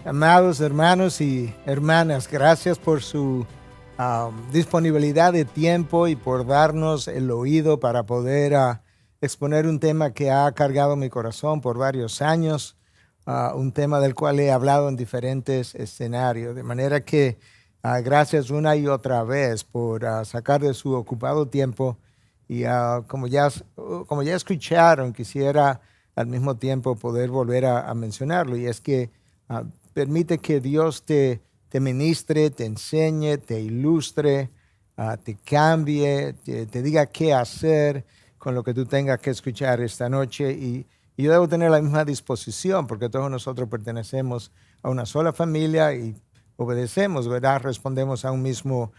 Amados hermanos y hermanas, gracias por su disponibilidad de tiempo y por darnos el oído para poder exponer un tema que ha cargado mi corazón por varios años, un tema del cual he hablado en diferentes escenarios. De manera que gracias una y otra vez por sacar de su ocupado tiempo y como ya escucharon, quisiera al mismo tiempo poder volver a mencionarlo, y es que permite que Dios te ministre, te enseñe, te ilustre, te cambie, te diga qué hacer con lo que tú tengas que escuchar esta noche. Y yo debo tener la misma disposición porque todos nosotros pertenecemos a una sola familia y obedecemos, ¿verdad? Respondemos a un mismo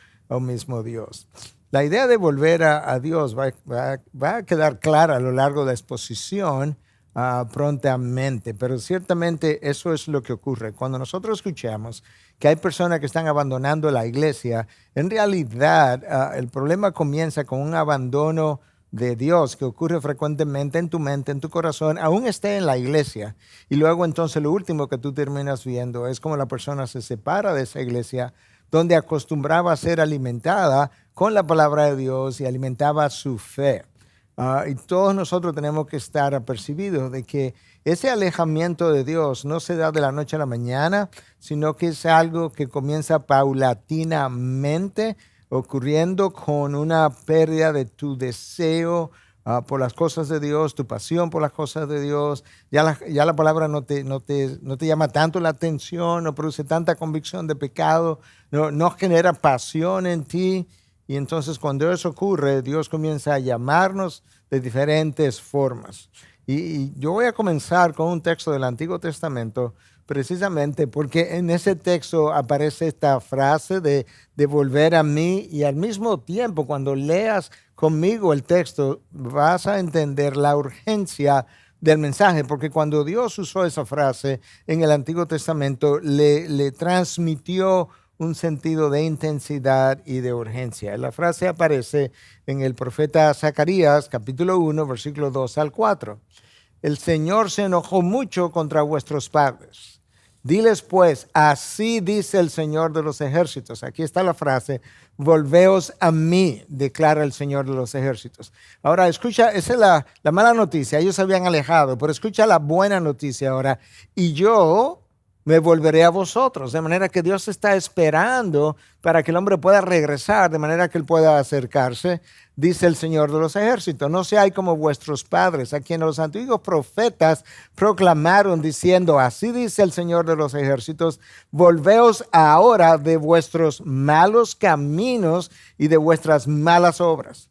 Dios. La idea de volver a Dios va a quedar clara a lo largo de la exposición prontamente, pero ciertamente eso es lo que ocurre. Cuando nosotros escuchamos que hay personas que están abandonando la iglesia, en realidad el problema comienza con un abandono de Dios que ocurre frecuentemente en tu mente, en tu corazón, aún esté en la iglesia. Y luego entonces lo último que tú terminas viendo es como la persona se separa de esa iglesia donde acostumbraba a ser alimentada con la palabra de Dios y alimentaba su fe. Y todos nosotros tenemos que estar apercibidos de que ese alejamiento de Dios no se da de la noche a la mañana, sino que es algo que comienza paulatinamente, ocurriendo con una pérdida de tu deseo por las cosas de Dios, tu pasión por las cosas de Dios. Ya la palabra no te llama tanto la atención, no produce tanta convicción de pecado, no genera pasión en ti. Y entonces cuando eso ocurre, Dios comienza a llamarnos de diferentes formas. Y yo voy a comenzar con un texto del Antiguo Testamento, precisamente porque en ese texto aparece esta frase de volver a mí, y al mismo tiempo cuando leas conmigo el texto vas a entender la urgencia del mensaje, porque cuando Dios usó esa frase en el Antiguo Testamento le transmitió un sentido de intensidad y de urgencia. La frase aparece en el profeta Zacarías, capítulo 1, versículos 2 al 4. El Señor se enojó mucho contra vuestros padres. Diles pues, así dice el Señor de los ejércitos. Aquí está la frase, volveos a mí, declara el Señor de los ejércitos. Ahora, escucha, esa es la mala noticia. Ellos se habían alejado, pero escucha la buena noticia ahora. Y yo me volveré a vosotros, de manera que Dios está esperando para que el hombre pueda regresar, de manera que él pueda acercarse, dice el Señor de los ejércitos. No seáis como vuestros padres, a quienes los antiguos profetas proclamaron diciendo, así dice el Señor de los ejércitos, volveos ahora de vuestros malos caminos y de vuestras malas obras.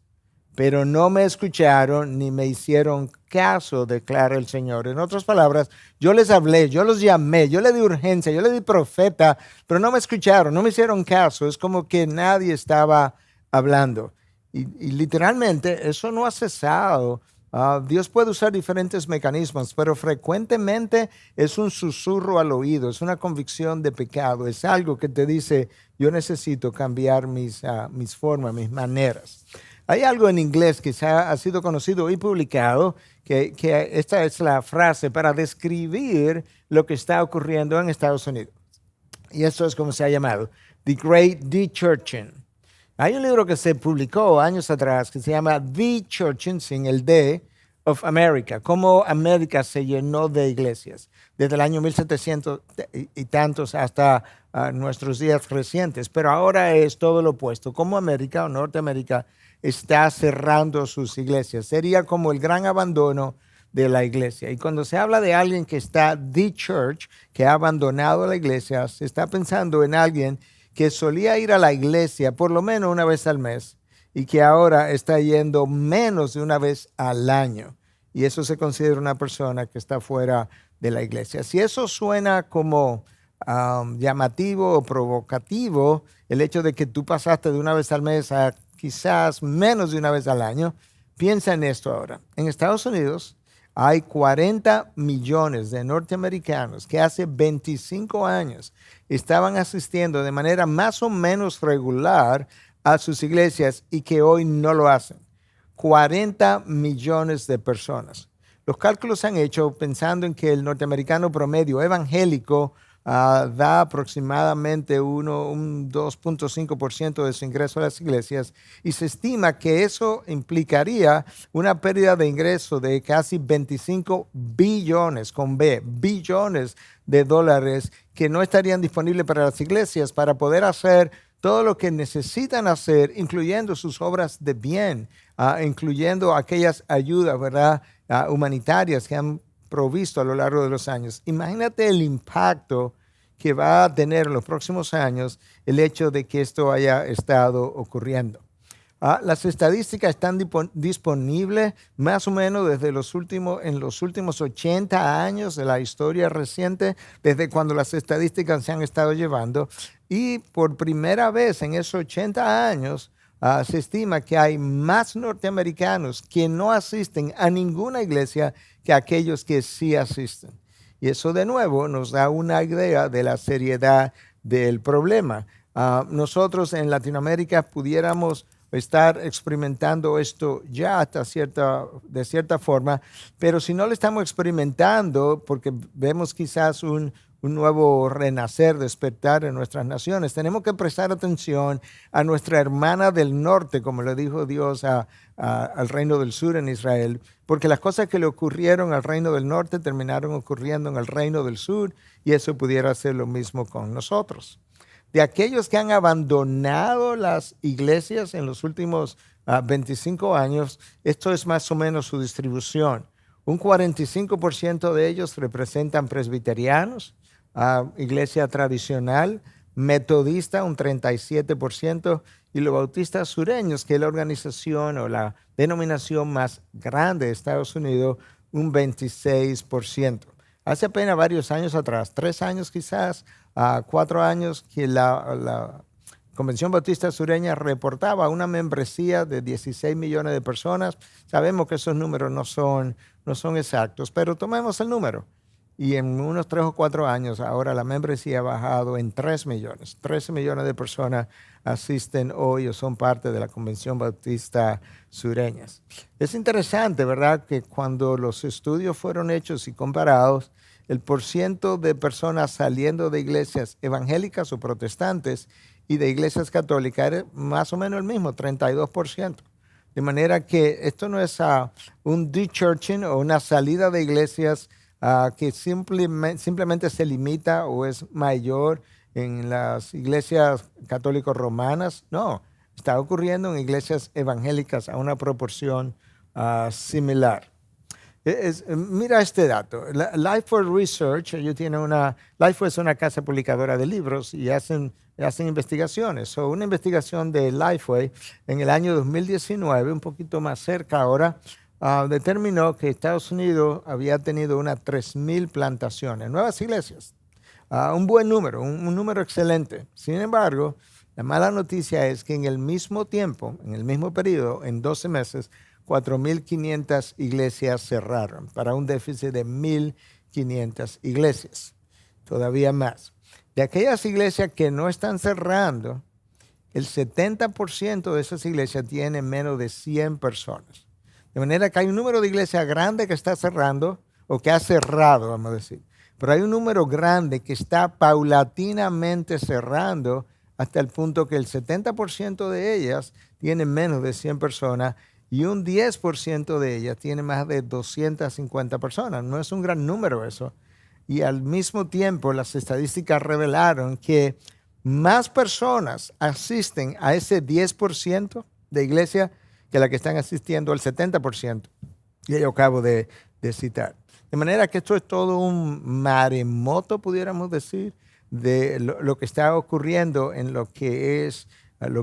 Pero no me escucharon ni me hicieron caso, declara el Señor. En otras palabras, yo les hablé, yo los llamé, yo les di urgencia, yo les di profeta, pero no me escucharon, no me hicieron caso. Es como que nadie estaba hablando. Y literalmente eso no ha cesado. Dios puede usar diferentes mecanismos, pero frecuentemente es un susurro al oído, es una convicción de pecado, es algo que te dice, yo necesito cambiar mis formas, mis maneras. Hay algo en inglés que ha sido conocido y publicado, que esta es la frase para describir lo que está ocurriendo en Estados Unidos. Y esto es como se ha llamado, The Great De-Churching. Hay un libro que se publicó años atrás que se llama The Churching, sin el D, of America, cómo América se llenó de iglesias, desde el año 1700 y tantos hasta nuestros días recientes. Pero ahora es todo lo opuesto, cómo América o Norteamérica está cerrando sus iglesias. Sería como el gran abandono de la iglesia. Y cuando se habla de alguien que está de-church, que ha abandonado la iglesia, se está pensando en alguien que solía ir a la iglesia por lo menos una vez al mes y que ahora está yendo menos de una vez al año. Y eso se considera una persona que está fuera de la iglesia. Si eso suena como llamativo o provocativo, el hecho de que tú pasaste de una vez al mes a quizás menos de una vez al año, piensa en esto ahora. En Estados Unidos hay 40 millones de norteamericanos que hace 25 años estaban asistiendo de manera más o menos regular a sus iglesias y que hoy no lo hacen. 40 millones de personas. Los cálculos se han hecho pensando en que el norteamericano promedio evangélico da aproximadamente un 2.5% de su ingreso a las iglesias y se estima que eso implicaría una pérdida de ingreso de casi 25 billones, con B, billones de dólares que no estarían disponibles para las iglesias para poder hacer todo lo que necesitan hacer, incluyendo sus obras de bien, incluyendo aquellas ayudas, ¿verdad?, humanitarias que han provisto a lo largo de los años. Imagínate el impacto que va a tener en los próximos años el hecho de que esto haya estado ocurriendo. Las estadísticas están disponibles más o menos en los últimos 80 años de la historia reciente, desde cuando las estadísticas se han estado llevando. Y por primera vez en esos 80 años, se estima que hay más norteamericanos que no asisten a ninguna iglesia que aquellos que sí asisten. Y eso de nuevo nos da una idea de la seriedad del problema. Nosotros en Latinoamérica pudiéramos estar experimentando esto ya de cierta forma, pero si no lo estamos experimentando porque vemos quizás un nuevo renacer, despertar en nuestras naciones, tenemos que prestar atención a nuestra hermana del norte, como le dijo Dios al reino del sur en Israel, porque las cosas que le ocurrieron al reino del norte terminaron ocurriendo en el reino del sur y eso pudiera ser lo mismo con nosotros. De aquellos que han abandonado las iglesias en los últimos 25 años, esto es más o menos su distribución. Un 45% de ellos representan presbiterianos, iglesia tradicional, metodista, un 37%, y los bautistas sureños, que es la organización o la denominación más grande de Estados Unidos, un 26%. Hace apenas varios años atrás, 3 años quizás, 4 años, que la Convención Bautista Sureña reportaba una membresía de 16 millones de personas. Sabemos que esos números no son exactos, pero tomemos el número. Y en unos 3 o 4 años, ahora la membresía ha bajado en 3 millones. 13 millones de personas asisten hoy o son parte de la Convención Bautista Sureña. Es interesante, ¿verdad?, que cuando los estudios fueron hechos y comparados, el porciento de personas saliendo de iglesias evangélicas o protestantes y de iglesias católicas era más o menos el mismo, 32%. De manera que esto no es un de-churching o una salida de iglesias que simplemente se limita o es mayor en las iglesias católicas romanas. No, está ocurriendo en iglesias evangélicas a una proporción similar. Mira este dato. Lifeway Research, Lifeway es una casa publicadora de libros y hacen investigaciones. Una investigación de Lifeway en el año 2019, un poquito más cerca ahora, determinó que Estados Unidos había tenido unas 3,000 plantaciones, nuevas iglesias. Un buen número, un número excelente. Sin embargo, la mala noticia es que en el mismo tiempo, en el mismo periodo, en 12 meses, 4,500 iglesias cerraron para un déficit de 1,500 iglesias, todavía más. De aquellas iglesias que no están cerrando, el 70% de esas iglesias tienen menos de 100 personas. De manera que hay un número de iglesias grande que está cerrando, o que ha cerrado, vamos a decir. Pero hay un número grande que está paulatinamente cerrando hasta el punto que el 70% de ellas tienen menos de 100 personas y un 10% de ellas tiene más de 250 personas. No es un gran número eso. Y al mismo tiempo las estadísticas revelaron que más personas asisten a ese 10% de iglesia que la que están asistiendo al 70%. Y yo acabo de citar. De manera que esto es todo un maremoto, pudiéramos decir, de lo que está ocurriendo en lo que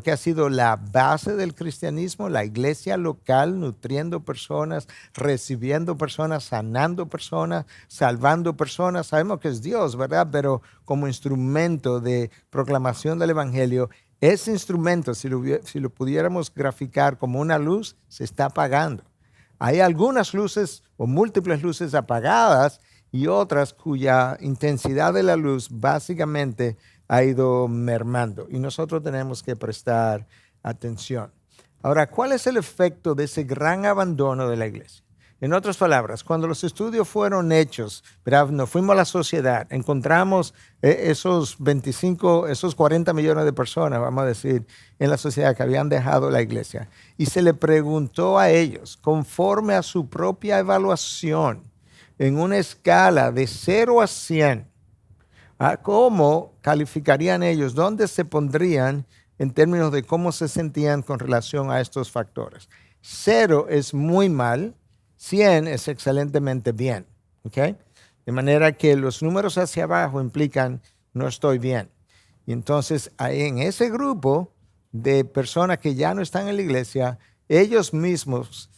ha sido la base del cristianismo, la iglesia local, nutriendo personas, recibiendo personas, sanando personas, salvando personas. Sabemos que es Dios, ¿verdad? Pero como instrumento de proclamación del evangelio, ese instrumento, si lo pudiéramos graficar como una luz, se está apagando. Hay algunas luces o múltiples luces apagadas y otras cuya intensidad de la luz básicamente ha ido mermando y nosotros tenemos que prestar atención. Ahora, ¿cuál es el efecto de ese gran abandono de la iglesia? En otras palabras, cuando los estudios fueron hechos, ¿verdad? Nos fuimos a la sociedad, encontramos esos 40 millones de personas, vamos a decir, en la sociedad que habían dejado la iglesia. Y se le preguntó a ellos, conforme a su propia evaluación, en una escala de 0 a 100, ¿cómo calificarían ellos? ¿Dónde se pondrían en términos de cómo se sentían con relación a estos factores? 0 es muy mal, 100 es excelentemente bien. ¿Okay? De manera que los números hacia abajo implican no estoy bien. Y entonces en ese grupo de personas que ya no están en la iglesia, ellos mismos,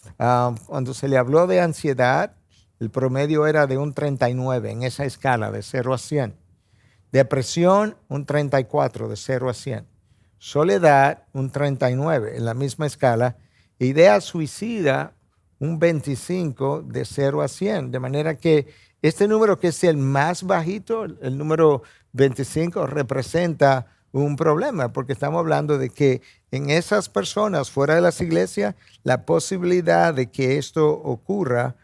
cuando se le habló de ansiedad, el promedio era de un 39 en esa escala de 0 a 100. Depresión, un 34 de 0 a 100. Soledad, un 39 en la misma escala. Idea suicida, un 25 de 0 a 100. De manera que este número, que es el más bajito, el número 25, representa un problema, porque estamos hablando de que en esas personas fuera de las iglesias, la posibilidad de que esto ocurra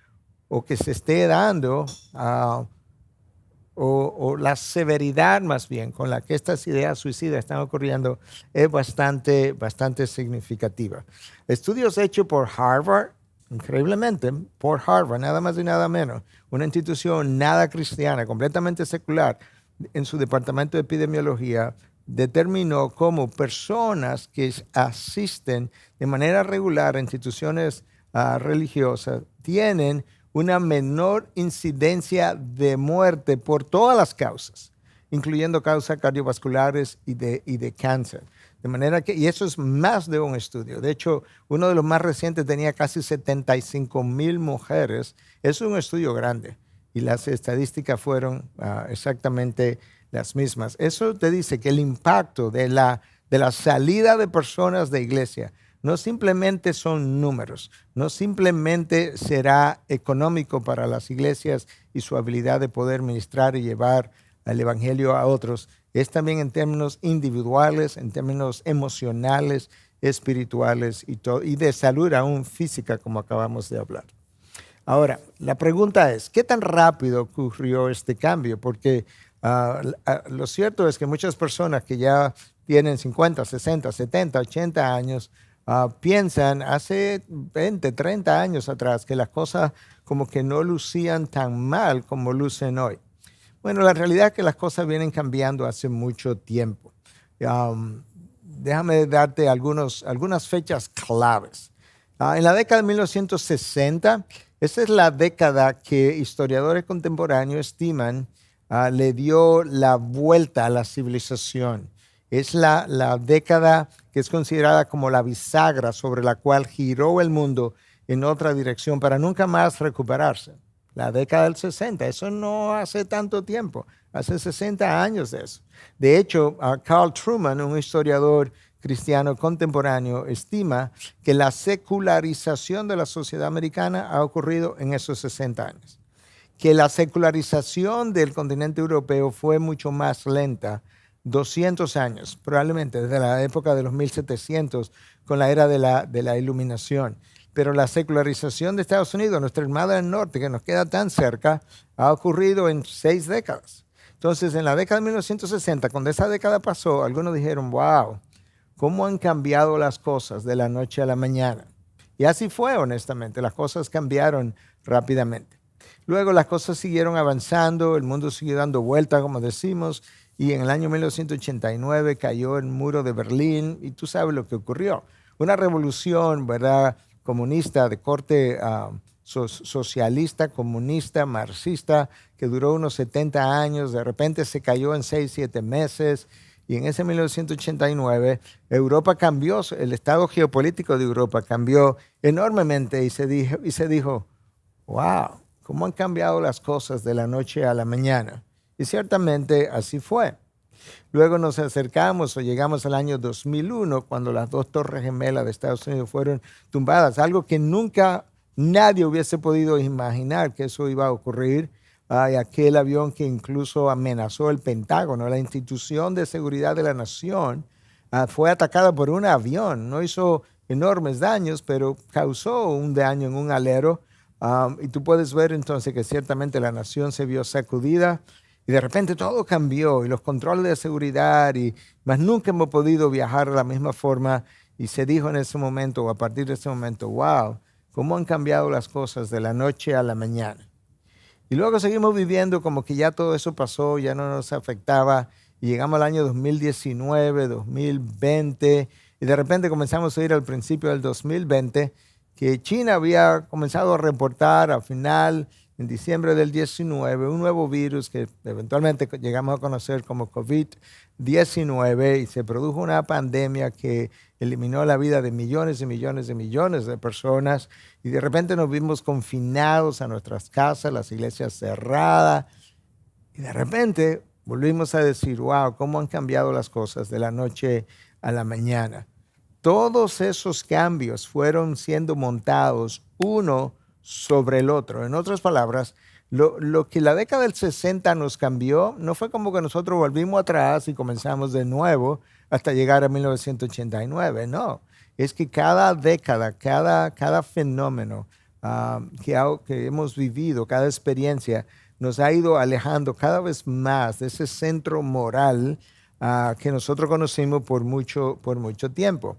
o que se esté dando, o la severidad más bien con la que estas ideas suicidas están ocurriendo es bastante significativa. Estudios hechos por Harvard, increíblemente, por Harvard, nada más y nada menos, una institución nada cristiana, completamente secular, en su departamento de epidemiología, determinó cómo personas que asisten de manera regular a instituciones religiosas tienen una menor incidencia de muerte por todas las causas, incluyendo causas cardiovasculares y de cáncer. De manera que, y eso es más de un estudio. De hecho, uno de los más recientes tenía casi 75,000 mujeres. Es un estudio grande y las estadísticas fueron exactamente las mismas. Eso te dice que el impacto de la salida de personas de iglesia no simplemente son números, no simplemente será económico para las iglesias y su habilidad de poder ministrar y llevar el evangelio a otros, es también en términos individuales, en términos emocionales, espirituales y de salud aún física, como acabamos de hablar. Ahora, la pregunta es, ¿qué tan rápido ocurrió este cambio? Porque lo cierto es que muchas personas que ya tienen 50, 60, 70, 80 años, piensan hace 20, 30 años atrás que las cosas como que no lucían tan mal como lucen hoy. Bueno, la realidad es que las cosas vienen cambiando hace mucho tiempo. Déjame darte algunas fechas claves. En la década de 1960, esa es la década que historiadores contemporáneos estiman le dio la vuelta a la civilización. Es la década que es considerada como la bisagra sobre la cual giró el mundo en otra dirección para nunca más recuperarse. La década del 60, eso no hace tanto tiempo, hace 60 años de eso. De hecho, Carl Trueman, un historiador cristiano contemporáneo, estima que la secularización de la sociedad americana ha ocurrido en esos 60 años. Que la secularización del continente europeo fue mucho más lenta, 200 años, probablemente desde la época de los 1700, con la era de la iluminación. Pero la secularización de Estados Unidos, nuestra hermana del norte, que nos queda tan cerca, ha ocurrido en 6 décadas. Entonces, en la década de 1960, cuando esa década pasó, algunos dijeron, wow, ¿cómo han cambiado las cosas de la noche a la mañana? Y así fue, honestamente, las cosas cambiaron rápidamente. Luego las cosas siguieron avanzando, el mundo siguió dando vueltas, como decimos, y en el año 1989 cayó el muro de Berlín, y tú sabes lo que ocurrió. Una revolución, ¿verdad?, comunista de corte socialista, comunista, marxista, que duró unos 70 años, de repente se cayó en 6, 7 meses, y en ese 1989 Europa cambió, el estado geopolítico de Europa cambió enormemente y se dijo, wow, ¿cómo han cambiado las cosas de la noche a la mañana? Y ciertamente así fue. Luego nos acercamos o llegamos al año 2001, cuando las 2 torres gemelas de Estados Unidos fueron tumbadas, algo que nunca nadie hubiese podido imaginar que eso iba a ocurrir. Aquel avión que incluso amenazó el Pentágono, la institución de seguridad de la nación, fue atacada por un avión. No hizo enormes daños, pero causó un daño en un alero. Y tú puedes ver entonces que ciertamente la nación se vio sacudida y de repente todo cambió y los controles de seguridad y más nunca hemos podido viajar de la misma forma y se dijo en ese momento o a partir de ese momento, wow, cómo han cambiado las cosas de la noche a la mañana. Y luego seguimos viviendo como que ya todo eso pasó, ya no nos afectaba y llegamos al año 2019, 2020 y de repente comenzamos a ir al principio del 2020 que China había comenzado a reportar a final, en diciembre del 19, un nuevo virus que eventualmente llegamos a conocer como COVID-19 y se produjo una pandemia que eliminó la vida de millones y millones y millones de personas y de repente nos vimos confinados a nuestras casas, las iglesias cerradas y de repente volvimos a decir, wow, cómo han cambiado las cosas de la noche a la mañana. Todos esos cambios fueron siendo montados uno sobre el otro. En otras palabras, lo que la década del 60 nos cambió no fue como que nosotros volvimos atrás y comenzamos de nuevo hasta llegar a 1989. No, es que cada década, cada fenómeno que hemos vivido, cada experiencia, nos ha ido alejando cada vez más de ese centro moral que nosotros conocimos por mucho tiempo.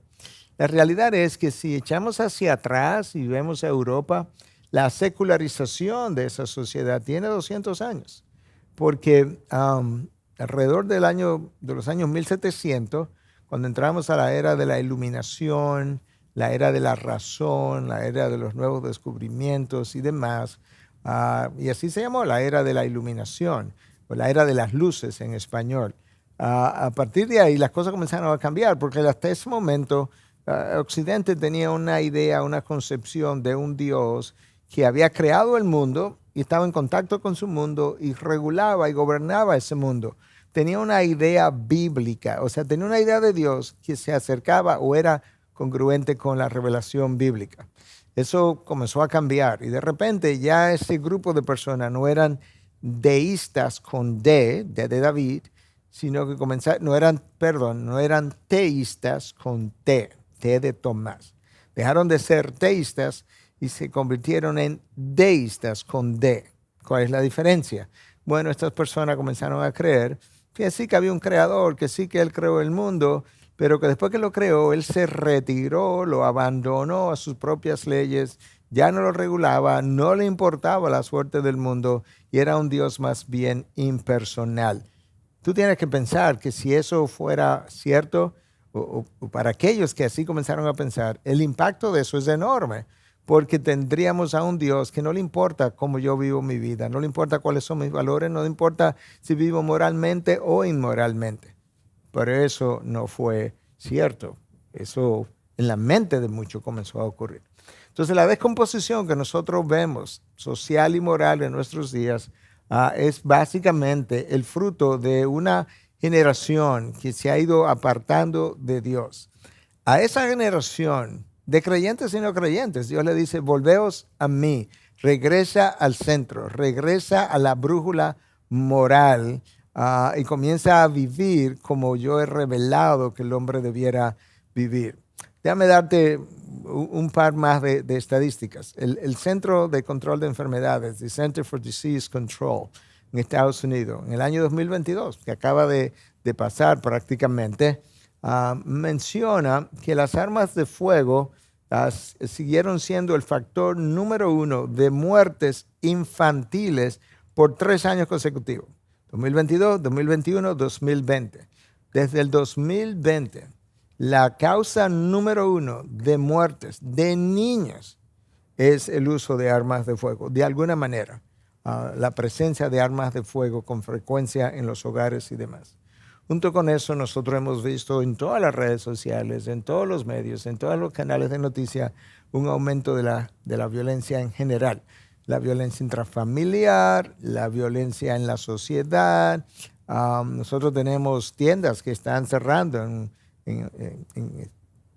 La realidad es que si echamos hacia atrás y vemos a Europa, la secularización de esa sociedad tiene 200 años, porque alrededor de los años 1700, cuando entramos a la era de la iluminación, la era de la razón, la era de los nuevos descubrimientos y demás, y así se llamó la era de la iluminación, o la era de las luces en español. A partir de ahí las cosas comenzaron a cambiar, porque hasta ese momento Occidente tenía una idea, una concepción de un Dios que había creado el mundo y estaba en contacto con su mundo y regulaba y gobernaba ese mundo. Tenía una idea bíblica, o sea, tenía una idea de Dios que se acercaba o era congruente con la revelación bíblica. Eso comenzó a cambiar y de repente ya ese grupo de personas no eran deístas con de David, sino que no eran teístas con T de Tomás. Dejaron de ser teístas y se convirtieron en deístas con D. ¿Cuál es la diferencia? Bueno, estas personas comenzaron a creer que sí que había un creador, que sí que él creó el mundo, pero que después que lo creó, él se retiró, lo abandonó a sus propias leyes, ya no lo regulaba, no le importaba la suerte del mundo y era un Dios más bien impersonal. Tú tienes que pensar que si eso fuera cierto, o para aquellos que así comenzaron a pensar, el impacto de eso es enorme, porque tendríamos a un Dios que no le importa cómo yo vivo mi vida, no le importa cuáles son mis valores, no le importa si vivo moralmente o inmoralmente. Pero eso no fue cierto. Eso en la mente de muchos comenzó a ocurrir. Entonces la descomposición que nosotros vemos, social y moral en nuestros días, es básicamente el fruto de una generación que se ha ido apartando de Dios. A esa generación de creyentes y no creyentes, Dios le dice, volveos a mí, regresa al centro, regresa a la brújula moral y comienza a vivir como yo he revelado que el hombre debiera vivir. Déjame darte un par más de estadísticas. El Centro de Control de Enfermedades, the Center for Disease Control, en Estados Unidos, en el año 2022, que acaba de pasar prácticamente, menciona que las armas de fuego siguieron siendo el factor número 1 de muertes infantiles por 3 años consecutivos. 2022, 2021, 2020. Desde el 2020, la causa número 1 de muertes de niños es el uso de armas de fuego, de alguna manera. La presencia de armas de fuego con frecuencia en los hogares y demás. Junto con eso, nosotros hemos visto en todas las redes sociales, en todos los medios, en todos los canales de noticias, un aumento de la violencia en general. La violencia intrafamiliar, la violencia en la sociedad. Nosotros tenemos tiendas que están cerrando en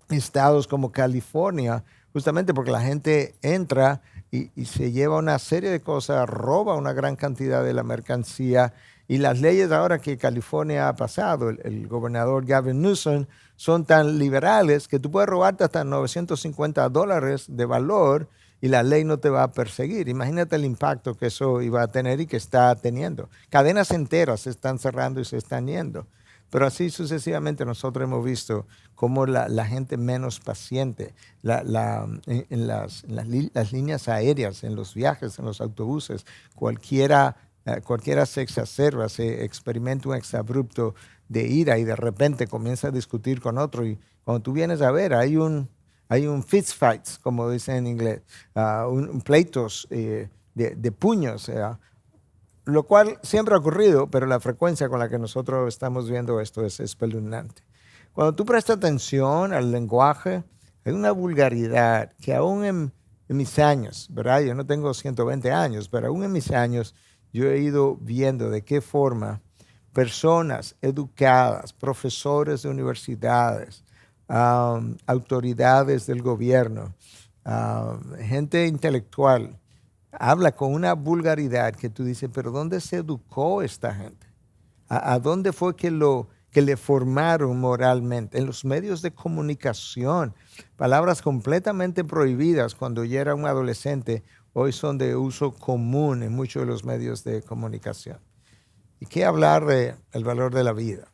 estados como California, justamente porque la gente entra y se lleva una serie de cosas, roba una gran cantidad de la mercancía. Y las leyes ahora que California ha pasado, el gobernador Gavin Newsom, son tan liberales que tú puedes robarte hasta $950 de valor y la ley no te va a perseguir. Imagínate el impacto que eso iba a tener y que está teniendo. Cadenas enteras se están cerrando y se están yendo. Pero así sucesivamente nosotros hemos visto cómo la gente menos paciente, en las líneas aéreas, en los viajes, en los autobuses, cualquiera se exacerba, se experimenta un exabrupto de ira y de repente comienza a discutir con otro. Y cuando tú vienes a ver, hay un fist fights, como dicen en inglés, un pleitos de puños. Lo cual siempre ha ocurrido, pero la frecuencia con la que nosotros estamos viendo esto es espeluznante. Cuando tú prestas atención al lenguaje, hay una vulgaridad que aún en mis años, ¿verdad? Yo no tengo 120 años, pero aún en mis años yo he ido viendo de qué forma personas educadas, profesores de universidades, autoridades del gobierno, gente intelectual, habla con una vulgaridad que tú dices, pero ¿dónde se educó esta gente? ¿A dónde fue que le formaron moralmente? En los medios de comunicación, palabras completamente prohibidas cuando yo era un adolescente, hoy son de uso común en muchos de los medios de comunicación. ¿Y qué hablar del valor de la vida?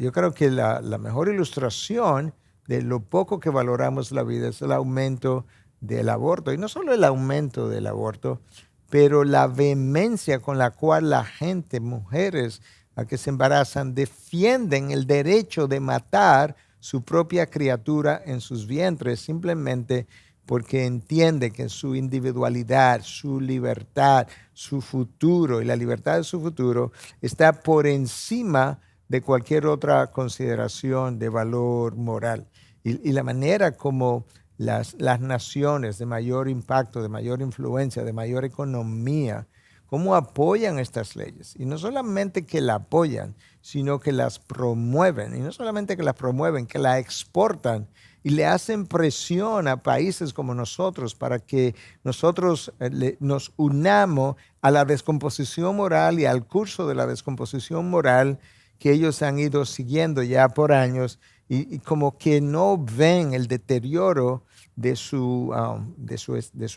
Yo creo que la mejor ilustración de lo poco que valoramos la vida es el aumento del aborto. Y no solo el aumento del aborto, pero la vehemencia con la cual la gente, mujeres a que se embarazan, defienden el derecho de matar su propia criatura en sus vientres simplemente porque entiende que su individualidad, su libertad, su futuro y la libertad de su futuro está por encima de cualquier otra consideración de valor moral. Y la manera como las naciones de mayor impacto, de mayor influencia, de mayor economía, cómo apoyan estas leyes. Y no solamente que la apoyan, sino que las promueven. Y no solamente que las promueven, que la exportan y le hacen presión a países como nosotros para que nosotros nos unamos a la descomposición moral y al curso de la descomposición moral que ellos han ido siguiendo ya por años y como que no ven el deterioro de su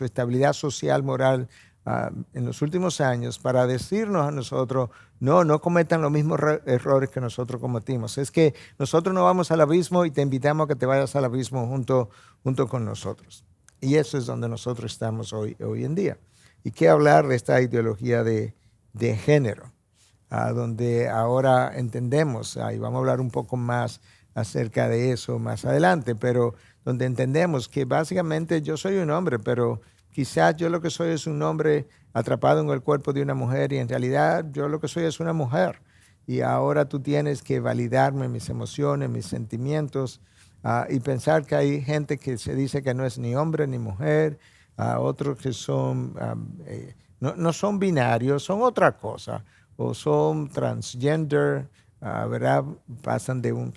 estabilidad social, moral en los últimos años para decirnos a nosotros, no cometan los mismos errores que nosotros cometimos. Es que nosotros no vamos al abismo y te invitamos a que te vayas al abismo junto con nosotros. Y eso es donde nosotros estamos hoy en día. ¿Y qué hablar de esta ideología de género? Donde ahora entendemos, y vamos a hablar un poco más acerca de eso más adelante, pero donde entendemos que básicamente yo soy un hombre, pero quizás yo lo que soy es un hombre atrapado en el cuerpo de una mujer y en realidad yo lo que soy es una mujer. Y ahora tú tienes que validarme mis emociones, mis sentimientos y pensar que hay gente que se dice que no es ni hombre ni mujer, otros que son, no son binarios, son otra cosa, o son transgender, ¿verdad?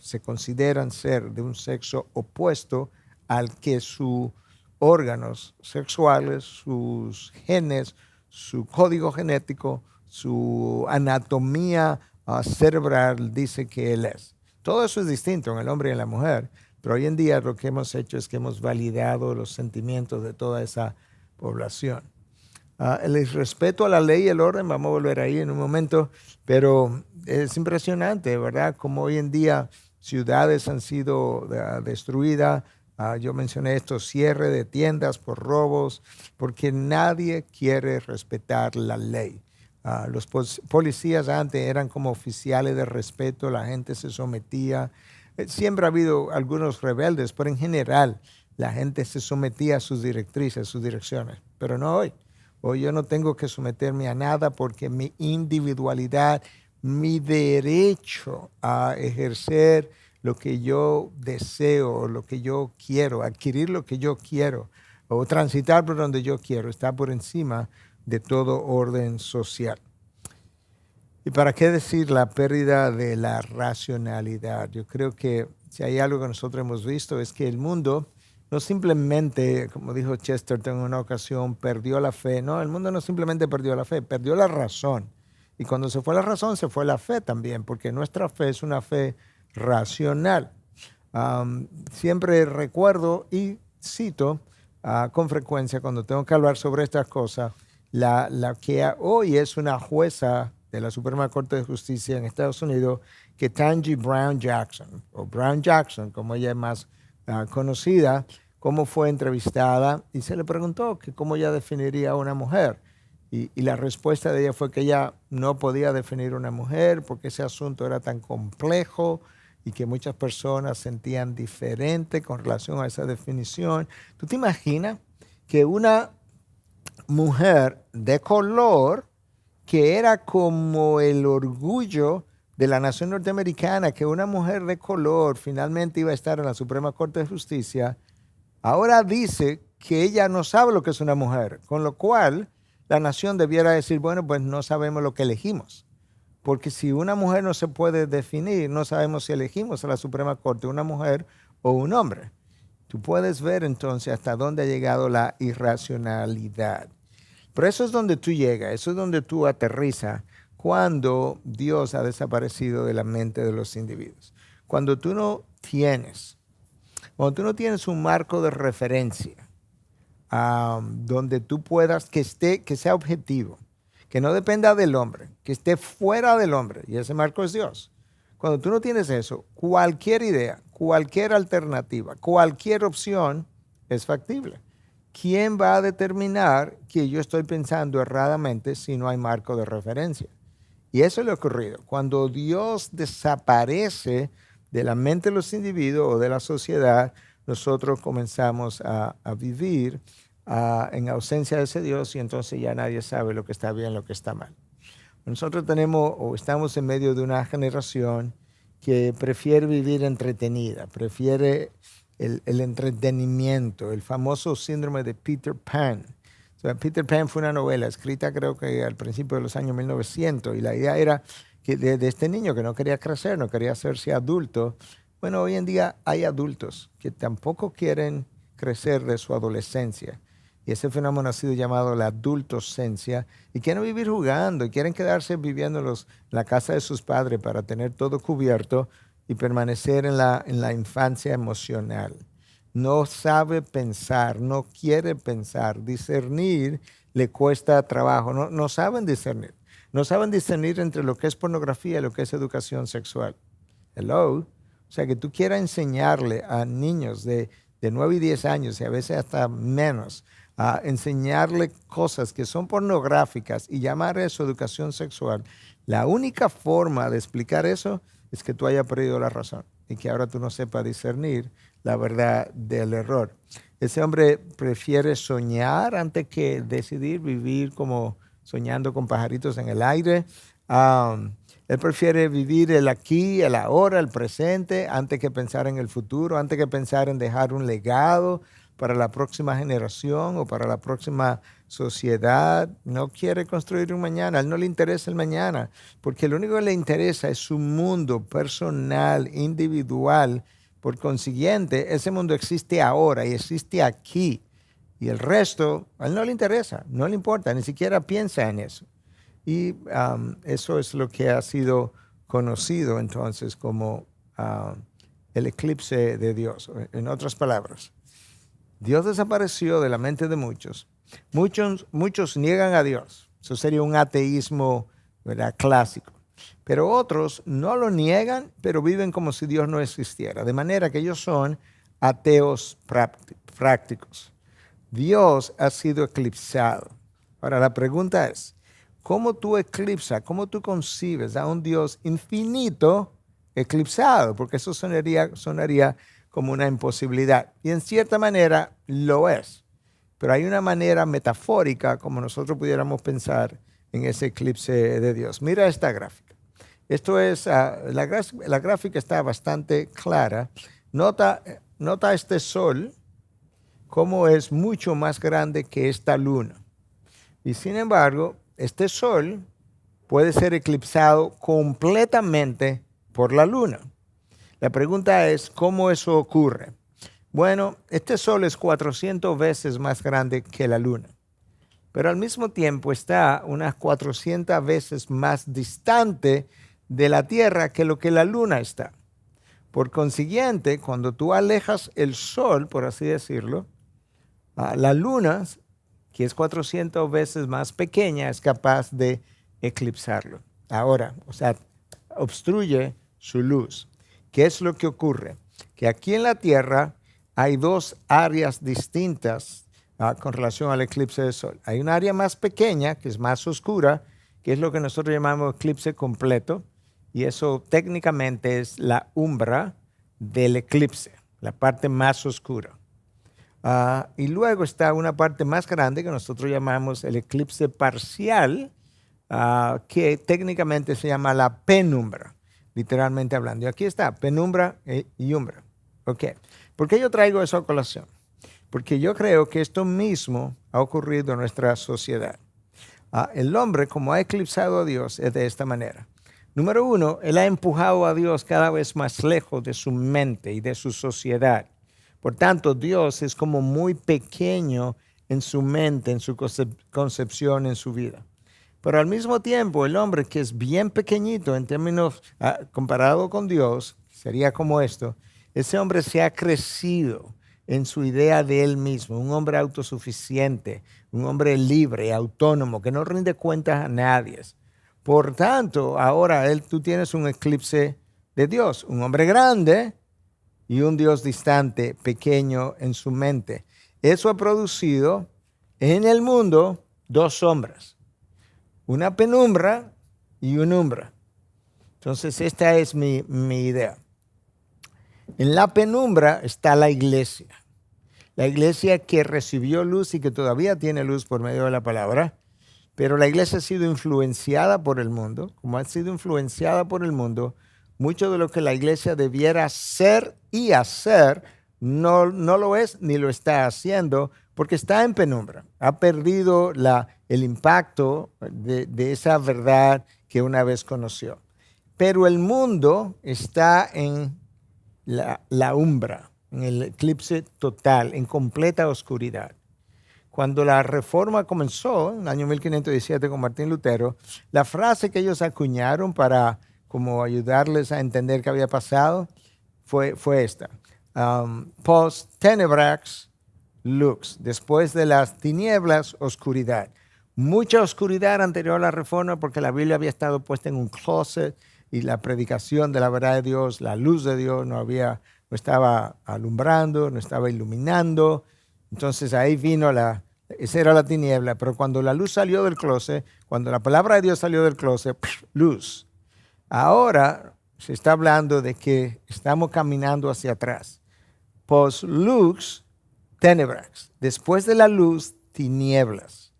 Se consideran ser de un sexo opuesto al que sus órganos sexuales, sus genes, su código genético, su anatomía cerebral dice que él es. Todo eso es distinto en el hombre y en la mujer, pero hoy en día lo que hemos hecho es que hemos validado los sentimientos de toda esa población. El respeto a la ley y el orden, vamos a volver ahí en un momento, pero es impresionante, ¿verdad? Como hoy en día ciudades han sido destruidas. Yo mencioné esto, cierre de tiendas por robos, porque nadie quiere respetar la ley. Los policías antes eran como oficiales de respeto, la gente se sometía. Siempre ha habido algunos rebeldes, pero en general la gente se sometía a sus directrices, a sus direcciones, pero no hoy. Hoy yo no tengo que someterme a nada porque mi individualidad, mi derecho a ejercer lo que yo deseo, lo que yo quiero, adquirir lo que yo quiero o transitar por donde yo quiero, está por encima de todo orden social. ¿Y para qué decir la pérdida de la racionalidad? Yo creo que si hay algo que nosotros hemos visto es que el mundo no simplemente, como dijo Chesterton en una ocasión, perdió la fe. No, el mundo no simplemente perdió la fe, perdió la razón. Y cuando se fue la razón, se fue la fe también, porque nuestra fe es una fe racional. Siempre recuerdo y cito con frecuencia cuando tengo que hablar sobre estas cosas. La que hoy es una jueza de la Suprema Corte de Justicia en Estados Unidos, Ketanji Brown Jackson, o Brown Jackson, como ella es más conocida, cómo fue entrevistada y se le preguntó que cómo ella definiría a una mujer. Y la respuesta de ella fue que ella no podía definir una mujer porque ese asunto era tan complejo y que muchas personas sentían diferente con relación a esa definición. ¿Tú te imaginas que una mujer de color, que era como el orgullo de la nación norteamericana, que una mujer de color finalmente iba a estar en la Suprema Corte de Justicia, ahora dice que ella no sabe lo que es una mujer, con lo cual la nación debiera decir, bueno, pues no sabemos lo que elegimos? Porque si una mujer no se puede definir, no sabemos si elegimos a la Suprema Corte una mujer o un hombre. Tú puedes ver entonces hasta dónde ha llegado la irracionalidad. Pero eso es donde tú llegas, eso es donde tú aterrizas cuando Dios ha desaparecido de la mente de los individuos. Cuando tú no tienes un marco de referencia donde tú puedas, que sea objetivo, que no dependa del hombre, que esté fuera del hombre, y ese marco es Dios. Cuando tú no tienes eso, cualquier idea, cualquier alternativa, cualquier opción es factible. ¿Quién va a determinar que yo estoy pensando erradamente si no hay marco de referencia? Y eso es lo ocurrido. Cuando Dios desaparece de la mente de los individuos o de la sociedad, nosotros comenzamos a vivir en ausencia de ese Dios y entonces ya nadie sabe lo que está bien, lo que está mal. Nosotros estamos en medio de una generación que prefiere vivir entretenida, prefiere el entretenimiento, el famoso síndrome de Peter Pan. O sea, Peter Pan fue una novela escrita creo que al principio de los años 1900 y la idea era que de este niño que no quería crecer, no quería hacerse adulto. Bueno, hoy en día hay adultos que tampoco quieren crecer de su adolescencia. Y ese fenómeno ha sido llamado la adultoscencia. Y quieren vivir jugando y quieren quedarse viviendo en la casa de sus padres para tener todo cubierto y permanecer en la infancia emocional. No sabe pensar, no quiere pensar. Discernir le cuesta trabajo. No saben discernir. No saben discernir entre lo que es pornografía y lo que es educación sexual. Hello. O sea, que tú quieras enseñarle a niños de 9 y 10 años y a veces hasta menos, a enseñarle cosas que son pornográficas y llamar eso educación sexual. La única forma de explicar eso es que tú hayas perdido la razón y que ahora tú no sepas discernir la verdad del error. Ese hombre prefiere soñar antes que decidir vivir como soñando con pajaritos en el aire. Él prefiere vivir el aquí, el ahora, el presente, antes que pensar en el futuro, antes que pensar en dejar un legado para la próxima generación o para la próxima sociedad. No quiere construir un mañana, a él no le interesa el mañana, porque lo único que le interesa es su mundo personal, individual. Por consiguiente, ese mundo existe ahora y existe aquí. Y el resto, a él no le interesa, no le importa, ni siquiera piensa en eso. Y eso es lo que ha sido conocido entonces como el eclipse de Dios. En otras palabras, Dios desapareció de la mente de muchos. Muchos niegan a Dios. Eso sería un ateísmo, ¿verdad?, clásico. Pero otros no lo niegan, pero viven como si Dios no existiera. De manera que ellos son ateos prácticos. Dios ha sido eclipsado. Ahora la pregunta es, ¿cómo tú eclipsas, cómo tú concibes a un Dios infinito eclipsado? Porque eso sonaría como una imposibilidad. Y en cierta manera lo es. Pero hay una manera metafórica como nosotros pudiéramos pensar en ese eclipse de Dios. Mira esta gráfica. Esto es, la gráfica está bastante clara. Nota este sol, cómo es mucho más grande que esta luna. Y sin embargo, este sol puede ser eclipsado completamente por la luna. La pregunta es, ¿cómo eso ocurre? Bueno, este sol es 400 veces más grande que la luna, pero al mismo tiempo está unas 400 veces más distante de la Tierra que lo que la luna está. Por consiguiente, cuando tú alejas el sol, por así decirlo, La luna, que es 400 veces más pequeña, es capaz de eclipsarlo. Ahora, o sea, obstruye su luz. ¿Qué es lo que ocurre? Que aquí en la Tierra hay dos áreas distintas con relación al eclipse del Sol. Hay un área más pequeña, que es más oscura, que es lo que nosotros llamamos eclipse completo, y eso técnicamente es la umbra del eclipse, la parte más oscura. Y luego está una parte más grande que nosotros llamamos el eclipse parcial, que técnicamente se llama la penumbra, literalmente hablando. Y aquí está, penumbra y umbra. Okay. ¿Por qué yo traigo eso a colación? Porque yo creo que esto mismo ha ocurrido en nuestra sociedad. El hombre, como ha eclipsado a Dios, es de esta manera. Número uno, él ha empujado a Dios cada vez más lejos de su mente y de su sociedad. Por tanto, Dios es como muy pequeño en su mente, en su concepción, en su vida. Pero al mismo tiempo, el hombre que es bien pequeñito en términos, comparado con Dios, sería como esto, ese hombre se ha crecido en su idea de él mismo, un hombre autosuficiente, un hombre libre, autónomo, que no rinde cuentas a nadie. Por tanto, ahora tú tienes un eclipse de Dios, un hombre grande y un Dios distante, pequeño en su mente. Eso ha producido en el mundo dos sombras, una penumbra y una umbra. Entonces, esta es mi idea. En la penumbra está la iglesia que recibió luz y que todavía tiene luz por medio de la palabra, pero la iglesia ha sido influenciada por el mundo. Como ha sido influenciada por el mundo, mucho de lo que la iglesia debiera ser y hacer no lo es ni lo está haciendo porque está en penumbra. Ha perdido el impacto de esa verdad que una vez conoció. Pero el mundo está en la umbra, en el eclipse total, en completa oscuridad. Cuando la reforma comenzó, en el año 1517 con Martín Lutero, la frase que ellos acuñaron para como ayudarles a entender qué había pasado fue esta. Post tenebrax lux, después de las tinieblas, oscuridad. Mucha oscuridad anterior a la reforma porque la Biblia había estado puesta en un closet y la predicación de la verdad de Dios, la luz de Dios no estaba alumbrando, no estaba iluminando. Entonces ahí vino esa era la tiniebla, pero cuando la luz salió del closet, cuando la palabra de Dios salió del closet, luz. Ahora se está hablando de que estamos caminando hacia atrás. Post lux, tenebrax. Después de la luz, tinieblas.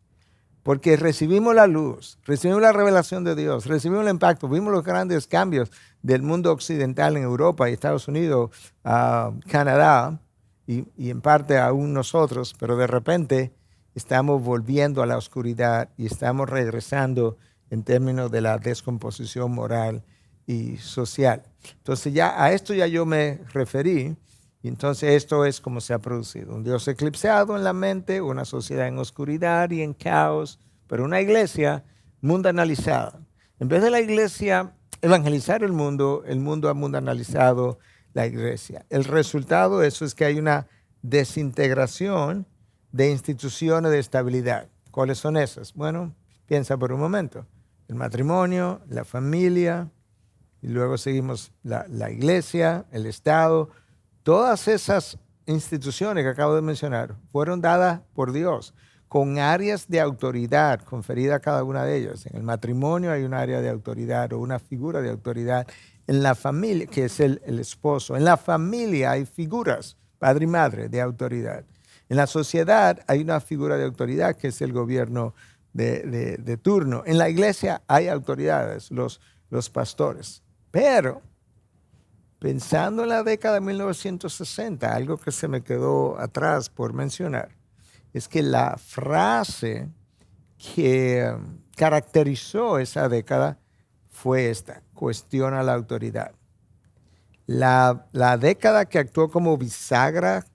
Porque recibimos la luz, recibimos la revelación de Dios, recibimos el impacto, vimos los grandes cambios del mundo occidental en Europa y Estados Unidos, Canadá y en parte aún nosotros, pero de repente estamos volviendo a la oscuridad y estamos regresando en términos de la descomposición moral y social. Entonces a esto ya yo me referí. Y entonces esto es como se ha producido. Un Dios eclipsado en la mente, una sociedad en oscuridad y en caos, pero una iglesia mundanalizada. En vez de la iglesia evangelizar el mundo ha mundanalizado la iglesia. El resultado de eso es que hay una desintegración de instituciones de estabilidad. ¿Cuáles son esas? Bueno, piensa por un momento. El matrimonio, la familia, y luego seguimos la iglesia, el Estado. Todas esas instituciones que acabo de mencionar fueron dadas por Dios con áreas de autoridad conferidas a cada una de ellas. En el matrimonio hay un área de autoridad o una figura de autoridad. En la familia, que es el esposo. En la familia hay figuras, padre y madre, de autoridad. En la sociedad hay una figura de autoridad que es el gobierno de turno. En la iglesia hay autoridades, los pastores. Pero pensando en la década de 1960, algo que se me quedó atrás por mencionar, es que la frase que caracterizó esa década fue esta: cuestiona la autoridad. La década que actuó como bisagra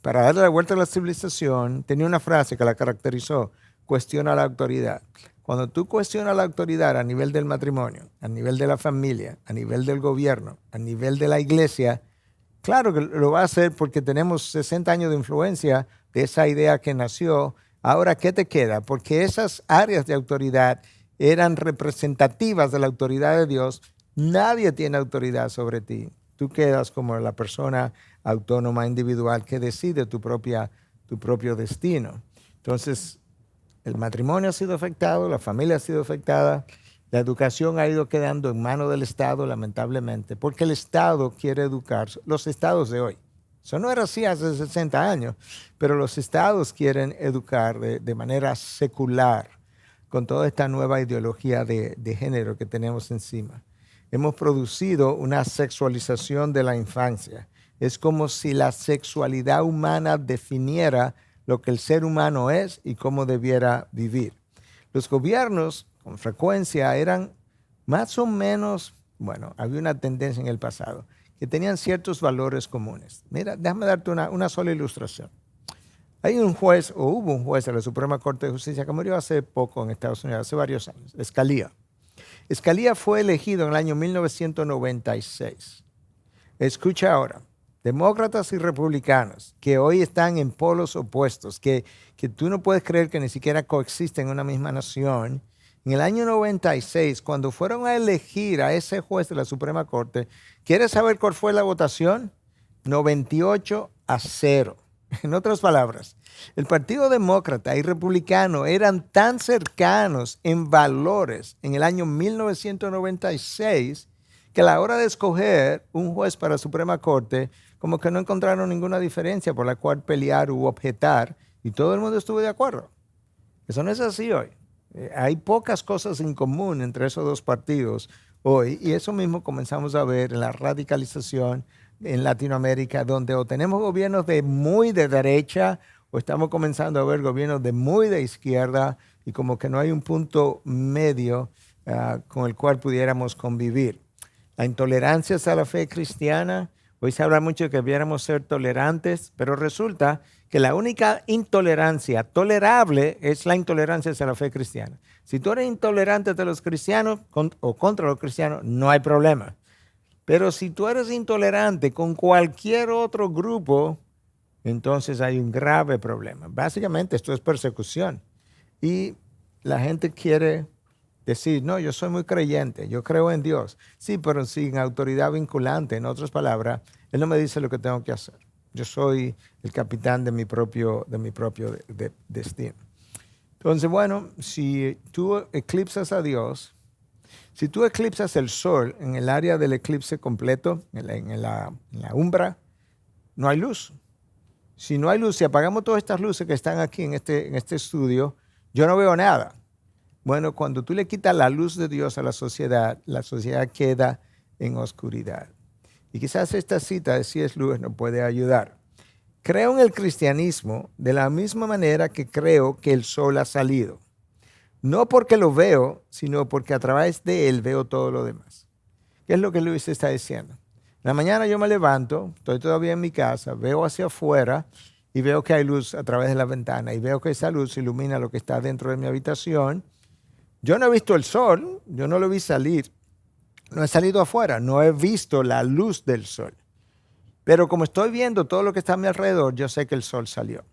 para darle la vuelta a la civilización tenía una frase que la caracterizó: cuestiona la autoridad. Cuando tú cuestionas la autoridad a nivel del matrimonio, a nivel de la familia, a nivel del gobierno, a nivel de la iglesia, Claro que lo va a hacer porque tenemos 60 años de influencia de esa idea que nació. Ahora, ¿qué te queda? Porque esas áreas de autoridad eran representativas de la autoridad de Dios. Nadie tiene autoridad sobre ti. Tú quedas como la persona autónoma, individual, que decide tu propio destino. Entonces, el matrimonio ha sido afectado, la familia ha sido afectada, la educación ha ido quedando en manos del Estado, lamentablemente, porque el Estado quiere educar, los estados de hoy. Eso no era así hace 60 años, pero los estados quieren educar de manera secular, con toda esta nueva ideología de género que tenemos encima. Hemos producido una sexualización de la infancia. Es como si la sexualidad humana definiera lo que el ser humano es y cómo debiera vivir. Los gobiernos, con frecuencia, eran más o menos, bueno, había una tendencia en el pasado, que tenían ciertos valores comunes. Mira, déjame darte una sola ilustración. Hay un juez, o hubo un juez de la Suprema Corte de Justicia que murió hace poco en Estados Unidos, hace varios años, Scalia. Scalia fue elegido en el año 1996. Escucha ahora, demócratas y republicanos que hoy están en polos opuestos, que tú no puedes creer que ni siquiera coexisten en una misma nación. En el año 96, cuando fueron a elegir a ese juez de la Suprema Corte, ¿quieres saber cuál fue la votación? 98-0. En otras palabras, el Partido Demócrata y Republicano eran tan cercanos en valores en el año 1996 que a la hora de escoger un juez para la Suprema Corte, como que no encontraron ninguna diferencia por la cual pelear u objetar, y todo el mundo estuvo de acuerdo. Eso no es así hoy. Hay pocas cosas en común entre esos dos partidos hoy, y eso mismo comenzamos a ver en la radicalización en Latinoamérica, donde o tenemos gobiernos de muy de derecha o estamos comenzando a ver gobiernos de muy de izquierda, y como que no hay un punto medio con el cual pudiéramos convivir. La intolerancia hacia la fe cristiana. Hoy se habla mucho de que debiéramos ser tolerantes, pero resulta que la única intolerancia tolerable es la intolerancia hacia la fe cristiana. Si tú eres intolerante hacia los cristianos o contra los cristianos, no hay problema. Pero si tú eres intolerante con cualquier otro grupo, entonces hay un grave problema. Básicamente esto es persecución. Y la gente quiere decir, no, yo soy muy creyente, yo creo en Dios. Sí, pero sin autoridad vinculante. En otras palabras, Él no me dice lo que tengo que hacer. Yo soy el capitán de mi propio destino. Entonces, bueno, si tú eclipsas a Dios, si tú eclipsas el sol en el área del eclipse completo, en la umbra, no hay luz. Si no hay luz, si apagamos todas estas luces que están aquí en este estudio, yo no veo nada. Bueno, cuando tú le quitas la luz de Dios a la sociedad queda en oscuridad. Y quizás esta cita de C.S. Lewis nos puede ayudar. Creo en el cristianismo de la misma manera que creo que el sol ha salido. No porque lo veo, sino porque a través de él veo todo lo demás. ¿Qué es lo que Lewis está diciendo? En la mañana yo me levanto, estoy todavía en mi casa, veo hacia afuera y veo que hay luz a través de la ventana y veo que esa luz ilumina lo que está dentro de mi habitación. Yo no he visto el sol, yo no lo vi salir, no he salido afuera, no he visto la luz del sol. Pero como estoy viendo todo lo que está a mi alrededor, yo sé que el sol salió.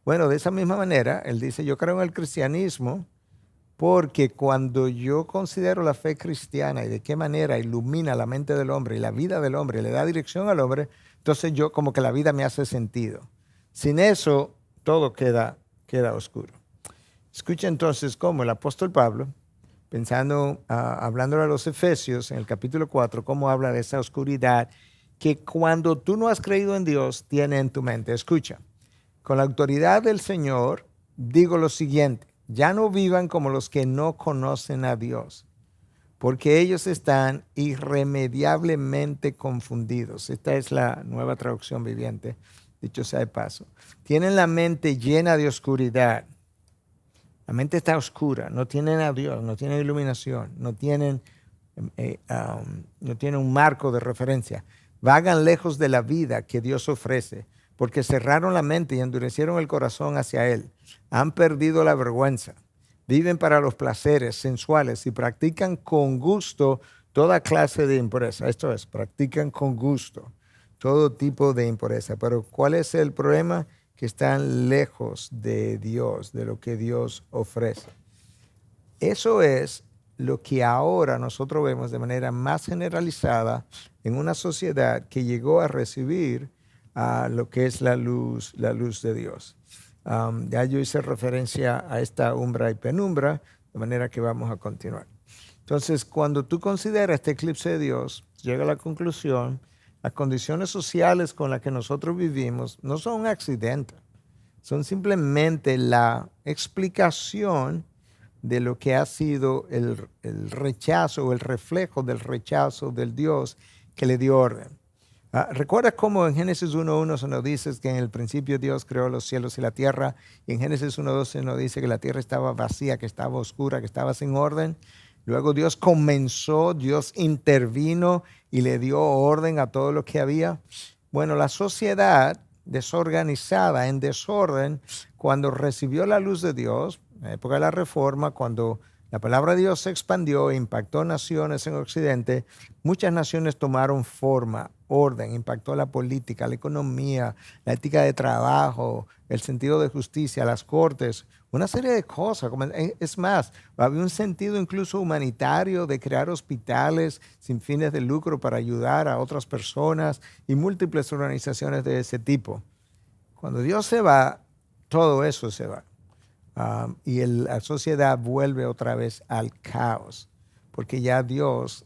Bueno, de esa misma manera, él dice, yo creo en el cristianismo porque cuando yo considero la fe cristiana y de qué manera ilumina la mente del hombre y la vida del hombre, le da dirección al hombre, entonces yo como que la vida me hace sentido. Sin eso, todo queda oscuro. Escucha entonces cómo el apóstol Pablo, hablándole a los Efesios en el capítulo 4, cómo habla de esa oscuridad que cuando tú no has creído en Dios tiene en tu mente. Escucha, con la autoridad del Señor digo lo siguiente, ya no vivan como los que no conocen a Dios, porque ellos están irremediablemente confundidos. Esta es la Nueva Traducción Viviente, dicho sea de paso. Tienen la mente llena de oscuridad. La mente está oscura, no tienen a Dios, no tienen iluminación, no tienen un marco de referencia. Vagan lejos de la vida que Dios ofrece, porque cerraron la mente y endurecieron el corazón hacia Él. Han perdido la vergüenza. Viven para los placeres sensuales y practican con gusto toda clase de impureza. Esto es, practican con gusto todo tipo de impureza. Pero ¿cuál es el problema? Que están lejos de Dios, de lo que Dios ofrece. Eso es lo que ahora nosotros vemos de manera más generalizada en una sociedad que llegó a recibir lo que es la luz de Dios. Ya yo hice referencia a esta umbra y penumbra, de manera que vamos a continuar. Entonces, cuando tú consideras este eclipse de Dios, llega a la conclusión, las condiciones sociales con las que nosotros vivimos no son un accidente, son simplemente la explicación de lo que ha sido el rechazo o el reflejo del rechazo del Dios que le dio orden. ¿Recuerdas cómo en Génesis 1.1 se nos dice que en el principio Dios creó los cielos y la tierra? Y en Génesis 1.2 se nos dice que la tierra estaba vacía, que estaba oscura, que estaba sin orden. Luego Dios intervino y le dio orden a todo lo que había. Bueno, la sociedad desorganizada, en desorden, cuando recibió la luz de Dios, en la época de la Reforma, cuando la palabra de Dios se expandió e impactó naciones en Occidente, muchas naciones tomaron forma, orden, impactó la política, la economía, la ética de trabajo, el sentido de justicia, las cortes, una serie de cosas. Es más, había un sentido incluso humanitario de crear hospitales sin fines de lucro para ayudar a otras personas y múltiples organizaciones de ese tipo. Cuando Dios se va, todo eso se va. Y la sociedad vuelve otra vez al caos, porque ya Dios,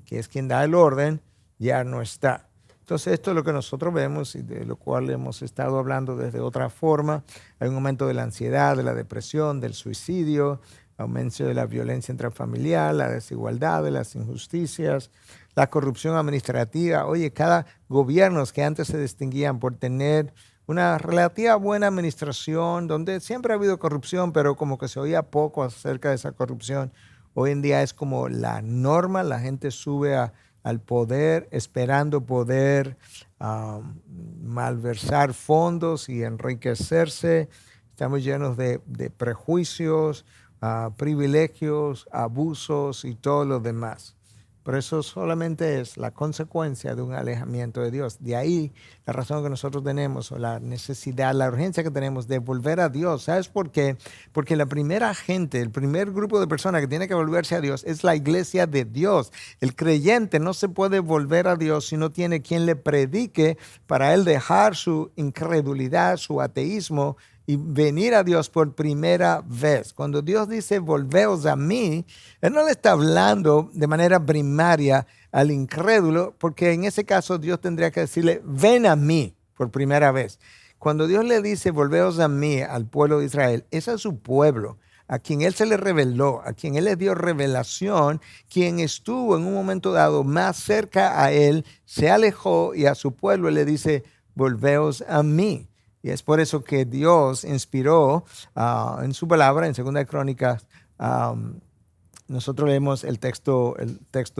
que es quien da el orden, ya no está. Entonces esto es lo que nosotros vemos y de lo cual hemos estado hablando desde otra forma. Hay un aumento de la ansiedad, de la depresión, del suicidio, aumento de la violencia intrafamiliar, la desigualdad, de las injusticias, la corrupción administrativa. Oye, cada gobierno que antes se distinguían por tener una relativa buena administración, donde siempre ha habido corrupción, pero como que se oía poco acerca de esa corrupción. Hoy en día es como la norma, la gente sube al poder esperando poder malversar fondos y enriquecerse. Estamos llenos de prejuicios, privilegios, abusos y todo lo demás. Pero eso solamente es la consecuencia de un alejamiento de Dios. De ahí la razón que nosotros tenemos, o la necesidad, la urgencia que tenemos de volver a Dios. ¿Sabes por qué? Porque la primera gente, el primer grupo de personas que tiene que volverse a Dios es la iglesia de Dios. El creyente no se puede volver a Dios si no tiene quien le predique para él dejar su incredulidad, su ateísmo, y venir a Dios por primera vez. Cuando Dios dice, volveos a mí, Él no le está hablando de manera primaria al incrédulo, porque en ese caso Dios tendría que decirle, ven a mí por primera vez. Cuando Dios le dice, volveos a mí, al pueblo de Israel, es a su pueblo, a quien Él se le reveló, a quien Él le dio revelación, quien estuvo en un momento dado más cerca a Él, se alejó y a su pueblo le dice, volveos a mí. Y es por eso que Dios inspiró en su palabra, en 2 Crónicas, nosotros leemos el texto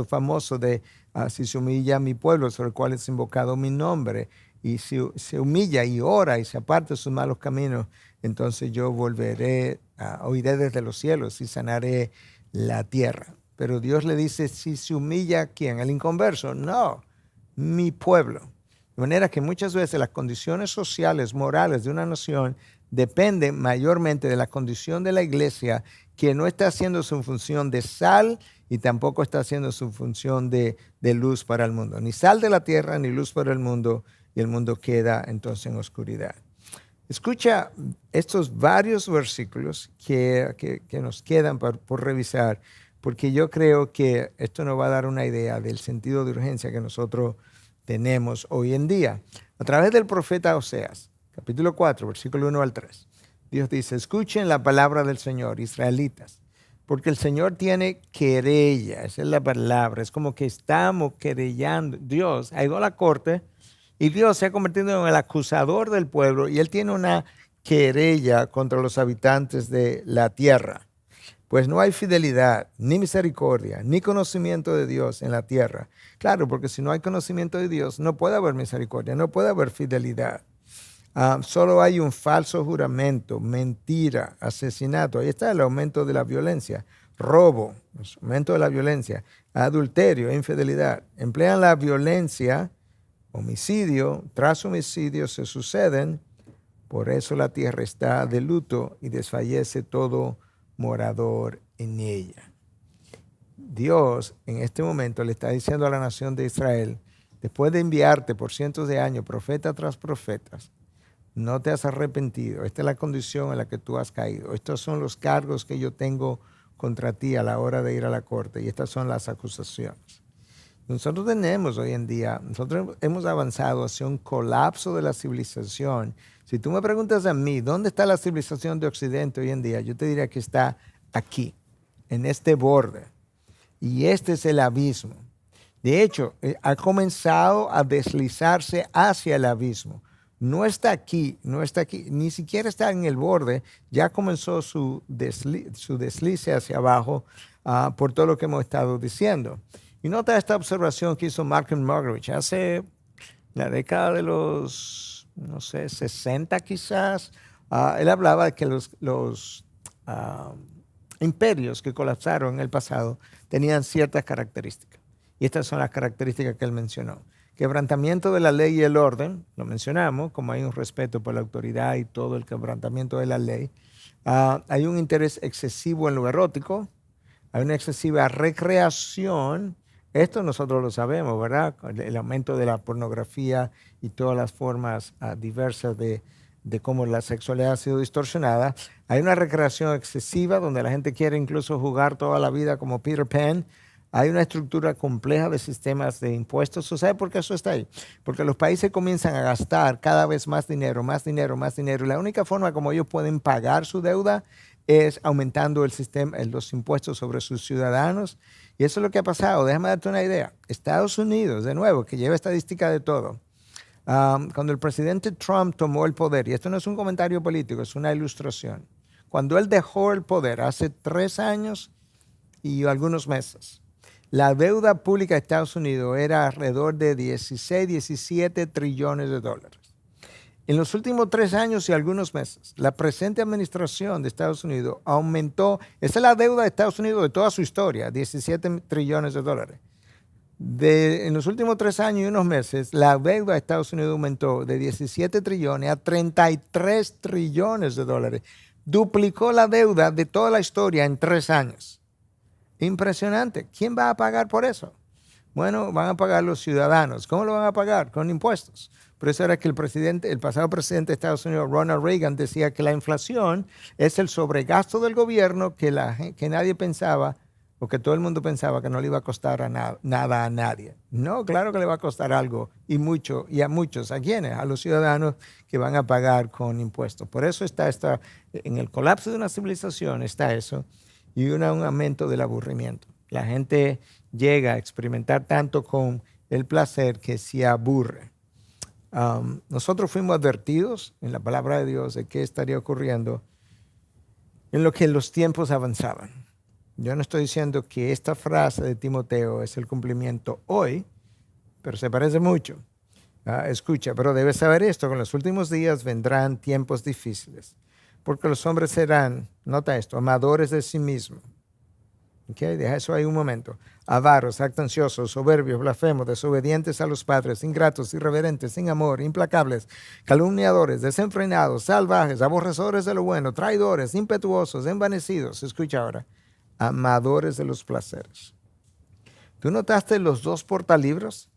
famoso de si se humilla mi pueblo, sobre el cual es invocado mi nombre, y si se humilla y ora y se aparta de sus malos caminos, entonces yo volveré, oiré desde los cielos y sanaré la tierra. Pero Dios le dice, si se humilla, ¿quién? ¿El inconverso? No, mi pueblo. De manera que muchas veces las condiciones sociales, morales de una nación dependen mayormente de la condición de la iglesia, que no está haciendo su función de sal y tampoco está haciendo su función de luz para el mundo. Ni sal de la tierra, ni luz para el mundo, y el mundo queda entonces en oscuridad. Escucha estos varios versículos que nos quedan por revisar, porque yo creo que esto nos va a dar una idea del sentido de urgencia que nosotros tenemos hoy en día. A través del profeta Oseas, capítulo 4, versículo 1 al 3, Dios dice, escuchen la palabra del Señor, israelitas, porque el Señor tiene querella, esa es la palabra, es como que estamos querellando. Dios ha ido a la corte y Dios se ha convertido en el acusador del pueblo y Él tiene una querella contra los habitantes de la tierra. Pues no hay fidelidad, ni misericordia, ni conocimiento de Dios en la tierra. Claro, porque si no hay conocimiento de Dios, no puede haber misericordia, no puede haber fidelidad. Solo hay un falso juramento, mentira, asesinato. Ahí está el aumento de la violencia, robo, aumento de la violencia, adulterio, infidelidad. Emplean la violencia Homicidio tras homicidio se suceden, por eso la tierra está de luto y desfallece todo morador en ella. Dios en este momento le está diciendo a la nación de Israel, después de enviarte por cientos de años, profeta tras profetas, no te has arrepentido. Esta es la condición en la que tú has caído. Estos son los cargos que yo tengo contra ti a la hora de ir a la corte y estas son las acusaciones. Nosotros tenemos hoy en día, nosotros hemos avanzado hacia un colapso de la civilización. Si tú me preguntas a mí, ¿dónde está la civilización de Occidente hoy en día? Yo te diría que está aquí, en este borde. Y este es el abismo. De hecho, ha comenzado a deslizarse hacia el abismo. No está aquí, ni siquiera está en el borde, ya comenzó su deslice hacia abajo por todo lo que hemos estado diciendo. Y nota esta observación que hizo Malcolm Muggeridge hace la década de los, 60 quizás. Él hablaba de que los imperios que colapsaron en el pasado tenían ciertas características. Y estas son las características que él mencionó. Quebrantamiento de la ley y el orden, lo mencionamos, como hay un respeto por la autoridad y todo el quebrantamiento de la ley. Hay un interés excesivo en lo erótico, hay una excesiva recreación. Esto nosotros lo sabemos, ¿verdad? El aumento de la pornografía y todas las formas diversas de cómo la sexualidad ha sido distorsionada. Hay una recreación excesiva donde la gente quiere incluso jugar toda la vida como Peter Pan. Hay una estructura compleja de sistemas de impuestos. ¿Tú sabes por qué eso está ahí? Porque los países comienzan a gastar cada vez más dinero, más dinero, más dinero. Y la única forma como ellos pueden pagar su deuda es aumentando el sistema, los impuestos sobre sus ciudadanos. Y eso es lo que ha pasado. Déjame darte una idea. Estados Unidos, de nuevo, que lleva estadística de todo. Cuando el presidente Trump tomó el poder, y esto no es un comentario político, es una ilustración. Cuando él dejó el poder hace 3 años y algunos meses, la deuda pública de Estados Unidos era alrededor de 16, 17 trillones de dólares. En los últimos 3 años y algunos meses, la presente administración de Estados Unidos aumentó, esa es la deuda de Estados Unidos de toda su historia, 17 trillones de dólares. En los últimos 3 años y unos meses, la deuda de Estados Unidos aumentó de 17 trillones a 33 trillones de dólares. Duplicó la deuda de toda la historia en 3 años. Impresionante. ¿Quién va a pagar por eso? Bueno, van a pagar los ciudadanos. ¿Cómo lo van a pagar? Con impuestos. Por eso era que el pasado presidente de Estados Unidos, Ronald Reagan, decía que la inflación es el sobregasto del gobierno que nadie pensaba, o que todo el mundo pensaba que no le iba a costar nada a nadie. No, claro que le va a costar algo, y mucho, y a muchos. ¿A quiénes? A los ciudadanos que van a pagar con impuestos. Por eso está en el colapso de una civilización está eso, y un aumento del aburrimiento. La gente llega a experimentar tanto con el placer que se aburre. Nosotros fuimos advertidos en la palabra de Dios de qué estaría ocurriendo en lo que los tiempos avanzaban. Yo no estoy diciendo que esta frase de Timoteo es el cumplimiento hoy, pero se parece mucho. Escucha, pero debes saber esto, que en los últimos días vendrán tiempos difíciles, porque los hombres serán, nota esto, amadores de sí mismos. Okay, deja eso ahí un momento. Avaros, jactanciosos, soberbios, blasfemos, desobedientes a los padres, ingratos, irreverentes, sin amor, implacables, calumniadores, desenfrenados, salvajes, aborrecedores de lo bueno, traidores, impetuosos, envanecidos. Escucha ahora. Amadores de los placeres. ¿Tú notaste los 2 portalibros?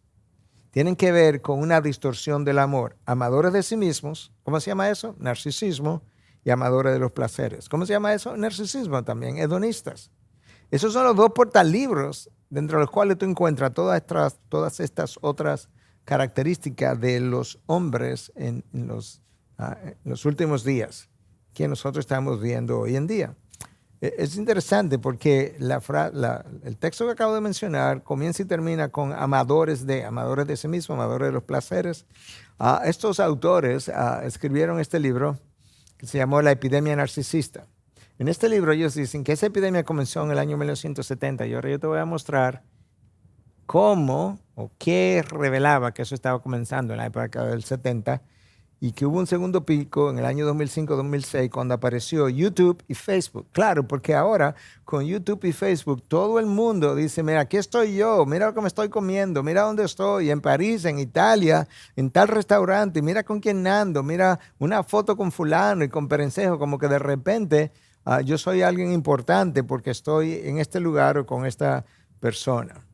Tienen que ver con una distorsión del amor. Amadores de sí mismos. ¿Cómo se llama eso? Narcisismo. Y amadores de los placeres. ¿Cómo se llama eso? Narcisismo también. Hedonistas. Esos son los 2 portalibros dentro de los cuales tú encuentras todas estas otras características de los hombres en los últimos días que nosotros estamos viendo hoy en día. Es interesante porque el texto que acabo de mencionar comienza y termina con amadores de sí mismos, amadores de los placeres. Estos autores escribieron este libro que se llamó La epidemia narcisista. En este libro ellos dicen que esa epidemia comenzó en el año 1970 y ahora yo te voy a mostrar cómo o qué revelaba que eso estaba comenzando en la época del 70 y que hubo un segundo pico en el año 2005-2006 cuando apareció YouTube y Facebook. Claro, porque ahora con YouTube y Facebook todo el mundo dice, mira, aquí estoy yo, mira lo que me estoy comiendo, mira dónde estoy, en París, en Italia, en tal restaurante, mira con quién ando, mira una foto con fulano y con perencejo, como que de repente yo soy alguien importante porque estoy en este lugar o con esta persona.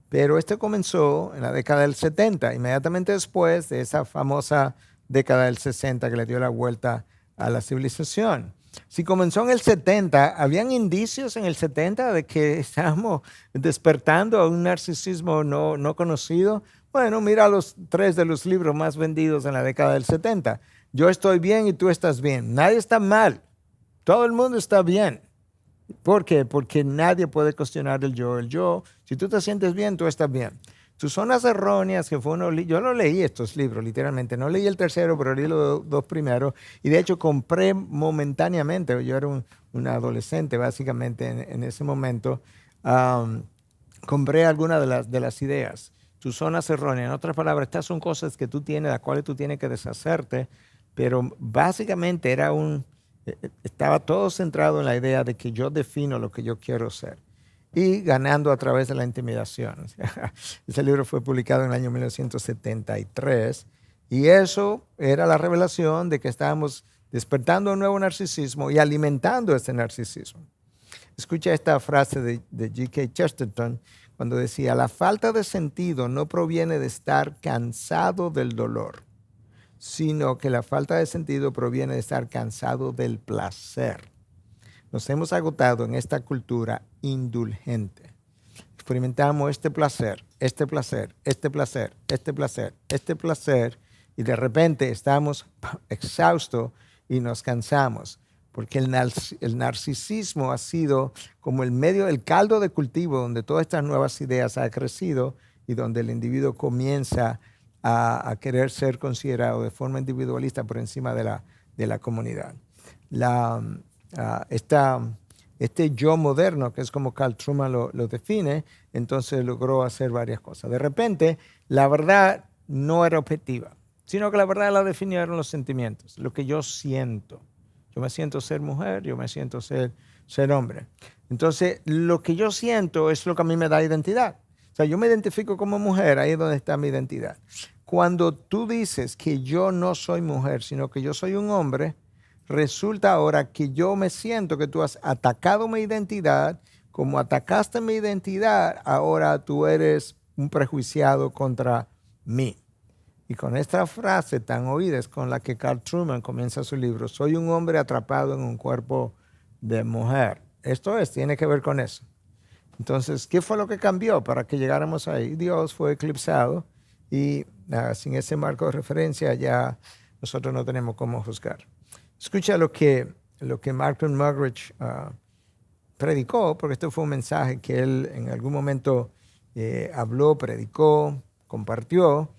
Pero esto comenzó en la década del 70, inmediatamente después de esa famosa década del 60 que le dio la vuelta a la civilización. Si comenzó en el 70, ¿habían indicios en el 70 de que estábamos despertando a un narcisismo no conocido? Bueno, mira los 3 de los libros más vendidos en la década del 70. Yo estoy bien y tú estás bien. Nadie está mal. Todo el mundo está bien. ¿Por qué? Porque nadie puede cuestionar el yo. El yo, si tú te sientes bien, tú estás bien. Tus zonas erróneas, que fue yo no leí estos libros, literalmente. No leí el tercero, pero leí los 2 primeros. Y de hecho compré momentáneamente, yo era un adolescente básicamente en ese momento, compré algunas de las ideas. Tus zonas erróneas, en otras palabras, estas son cosas que tú tienes, las cuales tú tienes que deshacerte, pero básicamente estaba todo centrado en la idea de que yo defino lo que yo quiero ser y ganando a través de la intimidación. Ese libro fue publicado en el año 1973 y eso era la revelación de que estábamos despertando un nuevo narcisismo y alimentando este narcisismo. Escucha esta frase de G.K. Chesterton cuando decía, la falta de sentido no proviene de estar cansado del dolor, sino que la falta de sentido proviene de estar cansado del placer. Nos hemos agotado en esta cultura indulgente. Experimentamos este placer, este placer, este placer, este placer, este placer, y de repente estamos exhaustos y nos cansamos, porque el narcisismo ha sido como el caldo de cultivo donde todas estas nuevas ideas han crecido y donde el individuo comienza a querer ser considerado de forma individualista por encima de la comunidad. Este yo moderno, que es como Carl Truman lo define, entonces logró hacer varias cosas. De repente, la verdad no era objetiva, sino que la verdad la definieron los sentimientos, lo que yo siento. Yo me siento ser mujer, yo me siento ser hombre. Entonces, lo que yo siento es lo que a mí me da identidad. O sea, yo me identifico como mujer, ahí es donde está mi identidad. Cuando tú dices que yo no soy mujer, sino que yo soy un hombre, resulta ahora que yo me siento que tú has atacado mi identidad. Como atacaste mi identidad, ahora tú eres un prejuiciado contra mí. Y con esta frase tan oída es con la que Carl Truman comienza su libro, soy un hombre atrapado en un cuerpo de mujer. Tiene que ver con eso. Entonces, ¿qué fue lo que cambió para que llegáramos ahí? Dios fue eclipsado y sin ese marco de referencia ya nosotros no tenemos cómo juzgar. Escucha lo que Malcolm Muggeridge predicó, porque esto fue un mensaje que él en algún momento habló, predicó, compartió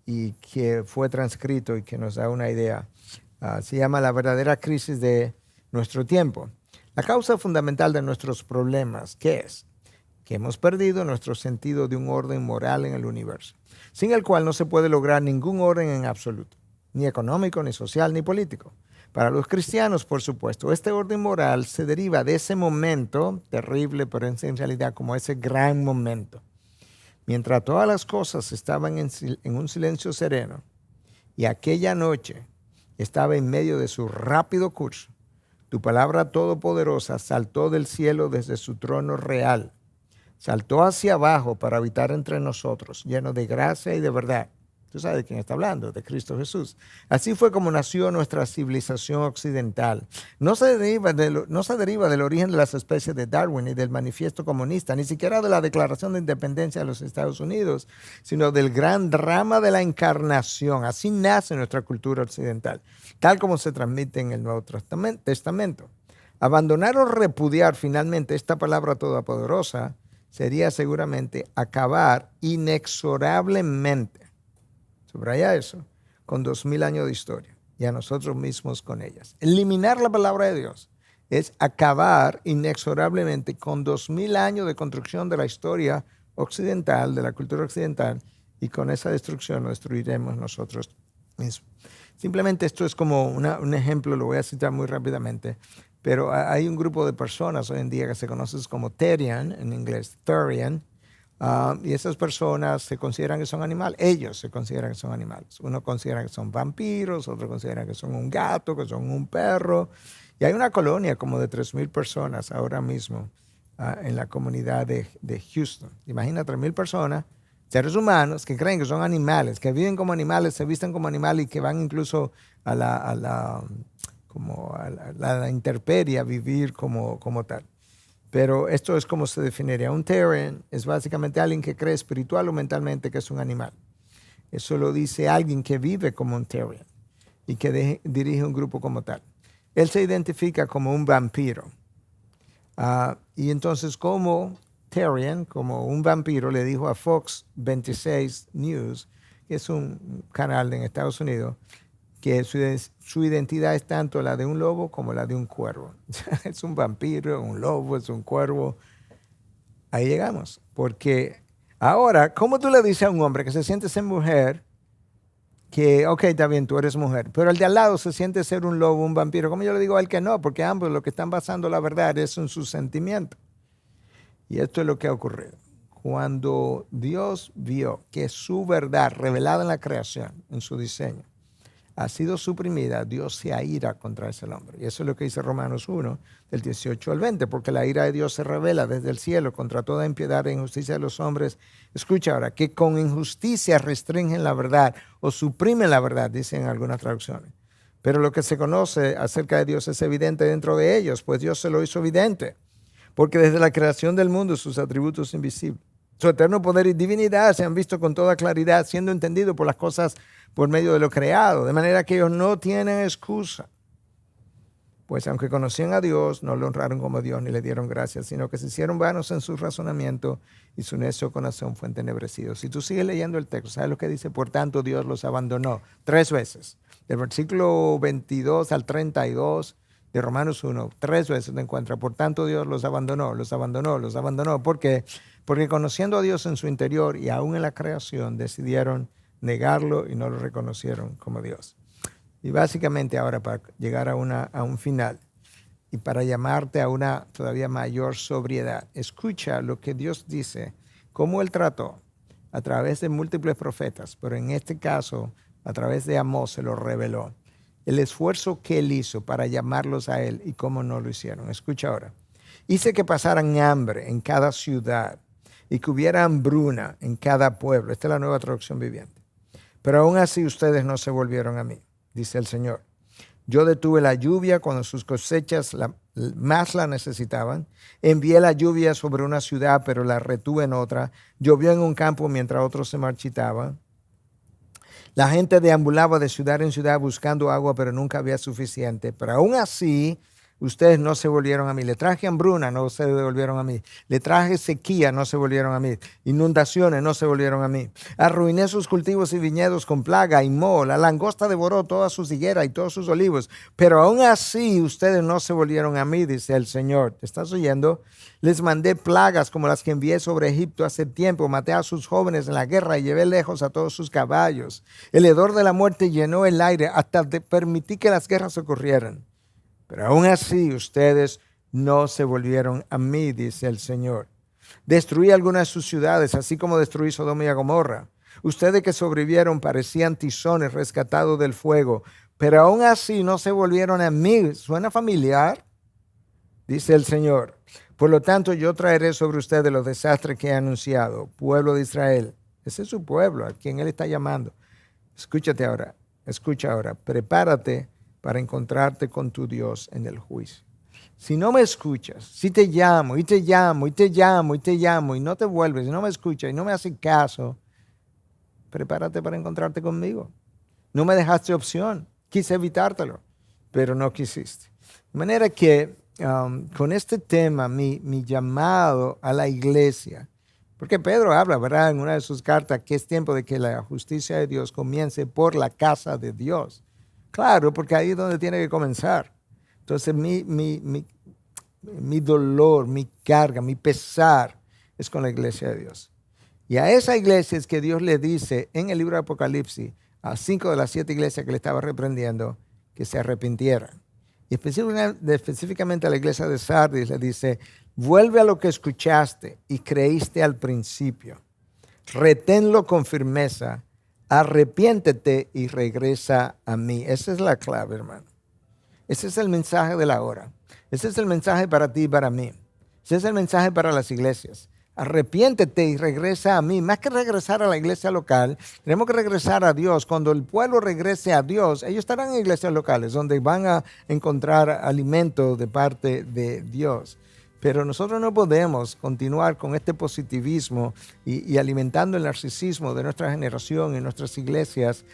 y que fue transcrito y que nos da una idea. Se llama La verdadera crisis de nuestro tiempo. La causa fundamental de nuestros problemas, ¿qué es? Que hemos perdido nuestro sentido de un orden moral en el universo, sin el cual no se puede lograr ningún orden en absoluto, ni económico, ni social, ni político. Para los cristianos, por supuesto, este orden moral se deriva de ese momento terrible, pero en realidad como ese gran momento. Mientras todas las cosas estaban en un silencio sereno y aquella noche estaba en medio de su rápido curso, tu palabra todopoderosa saltó del cielo desde su trono real, saltó hacia abajo para habitar entre nosotros, lleno de gracia y de verdad. Tú sabes de quién está hablando, de Cristo Jesús. Así fue como nació nuestra civilización occidental. No se deriva del origen de las especies de Darwin ni del manifiesto comunista, ni siquiera de la Declaración de Independencia de los Estados Unidos, sino del gran drama de la encarnación. Así nace nuestra cultura occidental, tal como se transmite en el Nuevo Testamento. Abandonar o repudiar finalmente esta palabra todopoderosa sería seguramente acabar inexorablemente, subraya eso, con 2000 años de historia y a nosotros mismos con ellas. Eliminar la palabra de Dios es acabar inexorablemente con 2000 años de construcción de la historia occidental, de la cultura occidental, y con esa destrucción lo destruiremos nosotros Simplemente esto es como un ejemplo, lo voy a citar muy rápidamente, pero hay un grupo de personas hoy en día que se conoce como Therian, en inglés, Therian, y esas personas se consideran que son animales, ellos se consideran que son animales. Uno considera que son vampiros, otro considera que son un gato, que son un perro, y hay una colonia como de 3,000 personas ahora mismo en la comunidad de Houston. Imagina 3,000 personas, seres humanos que creen que son animales, que viven como animales, se visten como animales y que van incluso a la intemperie a vivir como tal. Pero esto es como se definiría. Un Therian es básicamente alguien que cree espiritual o mentalmente que es un animal. Eso lo dice alguien que vive como un Therian y que dirige un grupo como tal. Él se identifica como un vampiro. Y entonces como Therian, como un vampiro, le dijo a Fox 26 News, que es un canal en Estados Unidos, que su identidad es tanto la de un lobo como la de un cuervo. Es un vampiro, un lobo, es un cuervo. Ahí llegamos. Porque ahora, ¿cómo tú le dices a un hombre que se siente ser mujer, que, ok, está bien, tú eres mujer, pero el de al lado se siente ser un lobo, un vampiro? ¿Cómo yo le digo a él que no? Porque ambos lo que están basando la verdad es en sus sentimientos. Y esto es lo que ha ocurrido. Cuando Dios vio que su verdad revelada en la creación, en su diseño, ha sido suprimida, Dios se aira contra ese hombre. Y eso es lo que dice Romanos 1, del 18 al 20, porque la ira de Dios se revela desde el cielo contra toda impiedad e injusticia de los hombres. Escucha ahora, que con injusticia restringen la verdad o suprimen la verdad, dicen algunas traducciones. Pero lo que se conoce acerca de Dios es evidente dentro de ellos, pues Dios se lo hizo evidente. Porque desde la creación del mundo sus atributos invisibles, su eterno poder y divinidad se han visto con toda claridad, siendo entendido por las cosas por medio de lo creado, de manera que ellos no tienen excusa. Pues aunque conocían a Dios, no lo honraron como Dios ni le dieron gracias, sino que se hicieron vanos en su razonamiento y su necio corazón fue entenebrecido. Si tú sigues leyendo el texto, ¿sabes lo que dice? Por tanto, Dios los abandonó 3 veces. Del versículo 22 al 32 de Romanos 1, 3 veces te encuentras. Por tanto, Dios los abandonó, los abandonó, los abandonó. ¿Por qué? Porque conociendo a Dios en su interior y aún en la creación, decidieron negarlo y no lo reconocieron como Dios. Y básicamente ahora, para llegar a un final y para llamarte a una todavía mayor sobriedad, escucha lo que Dios dice, cómo Él trató a través de múltiples profetas, pero en este caso a través de Amós se lo reveló. El esfuerzo que Él hizo para llamarlos a Él y cómo no lo hicieron. Escucha ahora. Hice que pasaran hambre en cada ciudad y que hubiera hambruna en cada pueblo. Esta es la Nueva Traducción Viviente. Pero aún así ustedes no se volvieron a mí, dice el Señor. Yo detuve la lluvia cuando sus cosechas más la necesitaban. Envié la lluvia sobre una ciudad, pero la retuve en otra. Llovió en un campo mientras otros se marchitaban. La gente deambulaba de ciudad en ciudad buscando agua, pero nunca había suficiente. Pero aún así, ustedes no se volvieron a mí. Le traje hambruna, no se devolvieron a mí. Le traje sequía, no se volvieron a mí. Inundaciones, no se volvieron a mí. Arruiné sus cultivos y viñedos con plaga y moho. La langosta devoró todas sus higueras y todos sus olivos. Pero aún así, ustedes no se volvieron a mí, dice el Señor. ¿Te estás oyendo? Les mandé plagas como las que envié sobre Egipto hace tiempo. Maté a sus jóvenes en la guerra y llevé lejos a todos sus caballos. El hedor de la muerte llenó el aire hasta permití que las guerras ocurrieran. Pero aún así ustedes no se volvieron a mí, dice el Señor. Destruí algunas de sus ciudades, así como destruí Sodoma y Gomorra. Ustedes que sobrevivieron parecían tizones rescatados del fuego, pero aún así no se volvieron a mí. ¿Suena familiar? Dice el Señor. Por lo tanto, yo traeré sobre ustedes los desastres que he anunciado, pueblo de Israel. Ese es su pueblo, a quien Él está llamando. Escucha ahora, prepárate para encontrarte con tu Dios en el juicio. Si no me escuchas, si te llamo y te llamo y te llamo y te llamo y no te vuelves, y no me escuchas y no me haces caso, prepárate para encontrarte conmigo. No me dejaste opción, quise evitártelo, pero no quisiste. De manera que con este tema, mi llamado a la iglesia, porque Pedro habla, ¿verdad?, en una de sus cartas, que es tiempo de que la justicia de Dios comience por la casa de Dios. Claro, porque ahí es donde tiene que comenzar. Entonces mi dolor, mi carga, mi pesar es con la iglesia de Dios. Y a esa iglesia es que Dios le dice en el libro de Apocalipsis, a 5 de las 7 iglesias que le estaba reprendiendo que se arrepintieran. Y específicamente a la iglesia de Sardis le dice, vuelve a lo que escuchaste y creíste al principio. Reténlo con firmeza, arrepiéntete y regresa a mí. Esa es la clave, hermano. Ese es el mensaje de la hora. Ese es el mensaje para ti y para mí. Ese es el mensaje para las iglesias. Arrepiéntete y regresa a mí. Más que regresar a la iglesia local, tenemos que regresar a Dios. Cuando el pueblo regrese a Dios, ellos estarán en iglesias locales donde van a encontrar alimento de parte de Dios. Pero nosotros no podemos continuar con este positivismo y alimentando el narcisismo de nuestra generación y nuestras iglesias,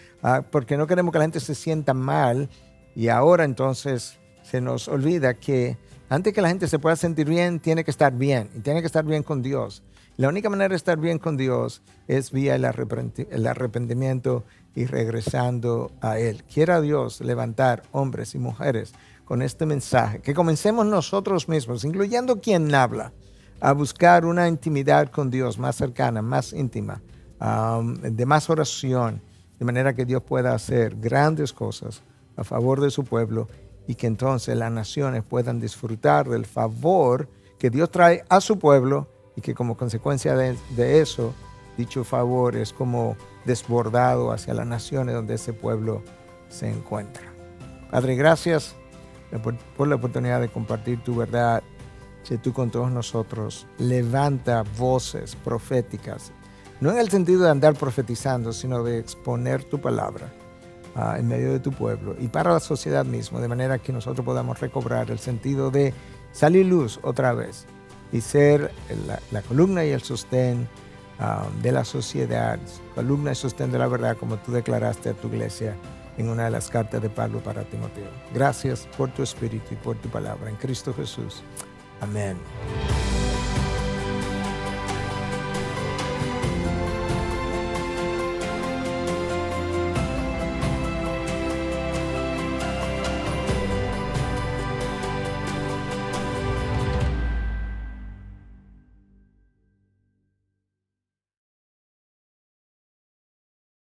porque no queremos que la gente se sienta mal. Y ahora entonces se nos olvida que antes que la gente se pueda sentir bien, tiene que estar bien. Y tiene que estar bien con Dios. La única manera de estar bien con Dios es vía el arrepentimiento y regresando a Él. Quiera Dios levantar hombres y mujeres con este mensaje. Que comencemos nosotros mismos, incluyendo quien habla, a buscar una intimidad con Dios más cercana, más íntima, de más oración, de manera que Dios pueda hacer grandes cosas a favor de su pueblo y que entonces las naciones puedan disfrutar del favor que Dios trae a su pueblo y que como consecuencia de eso, dicho favor es como desbordado hacia las naciones donde ese pueblo se encuentra. Padre, gracias por la oportunidad de compartir tu verdad. Sé tú con todos nosotros. Levanta voces proféticas, no en el sentido de andar profetizando, sino de exponer tu palabra en medio de tu pueblo y para la sociedad misma, de manera que nosotros podamos recobrar el sentido de salir luz otra vez y ser la columna y el sostén de la sociedad, columna y sostén de la verdad, como tú declaraste a tu iglesia en una de las cartas de Pablo para Timoteo. Gracias por tu espíritu y por tu palabra. En Cristo Jesús. Amén.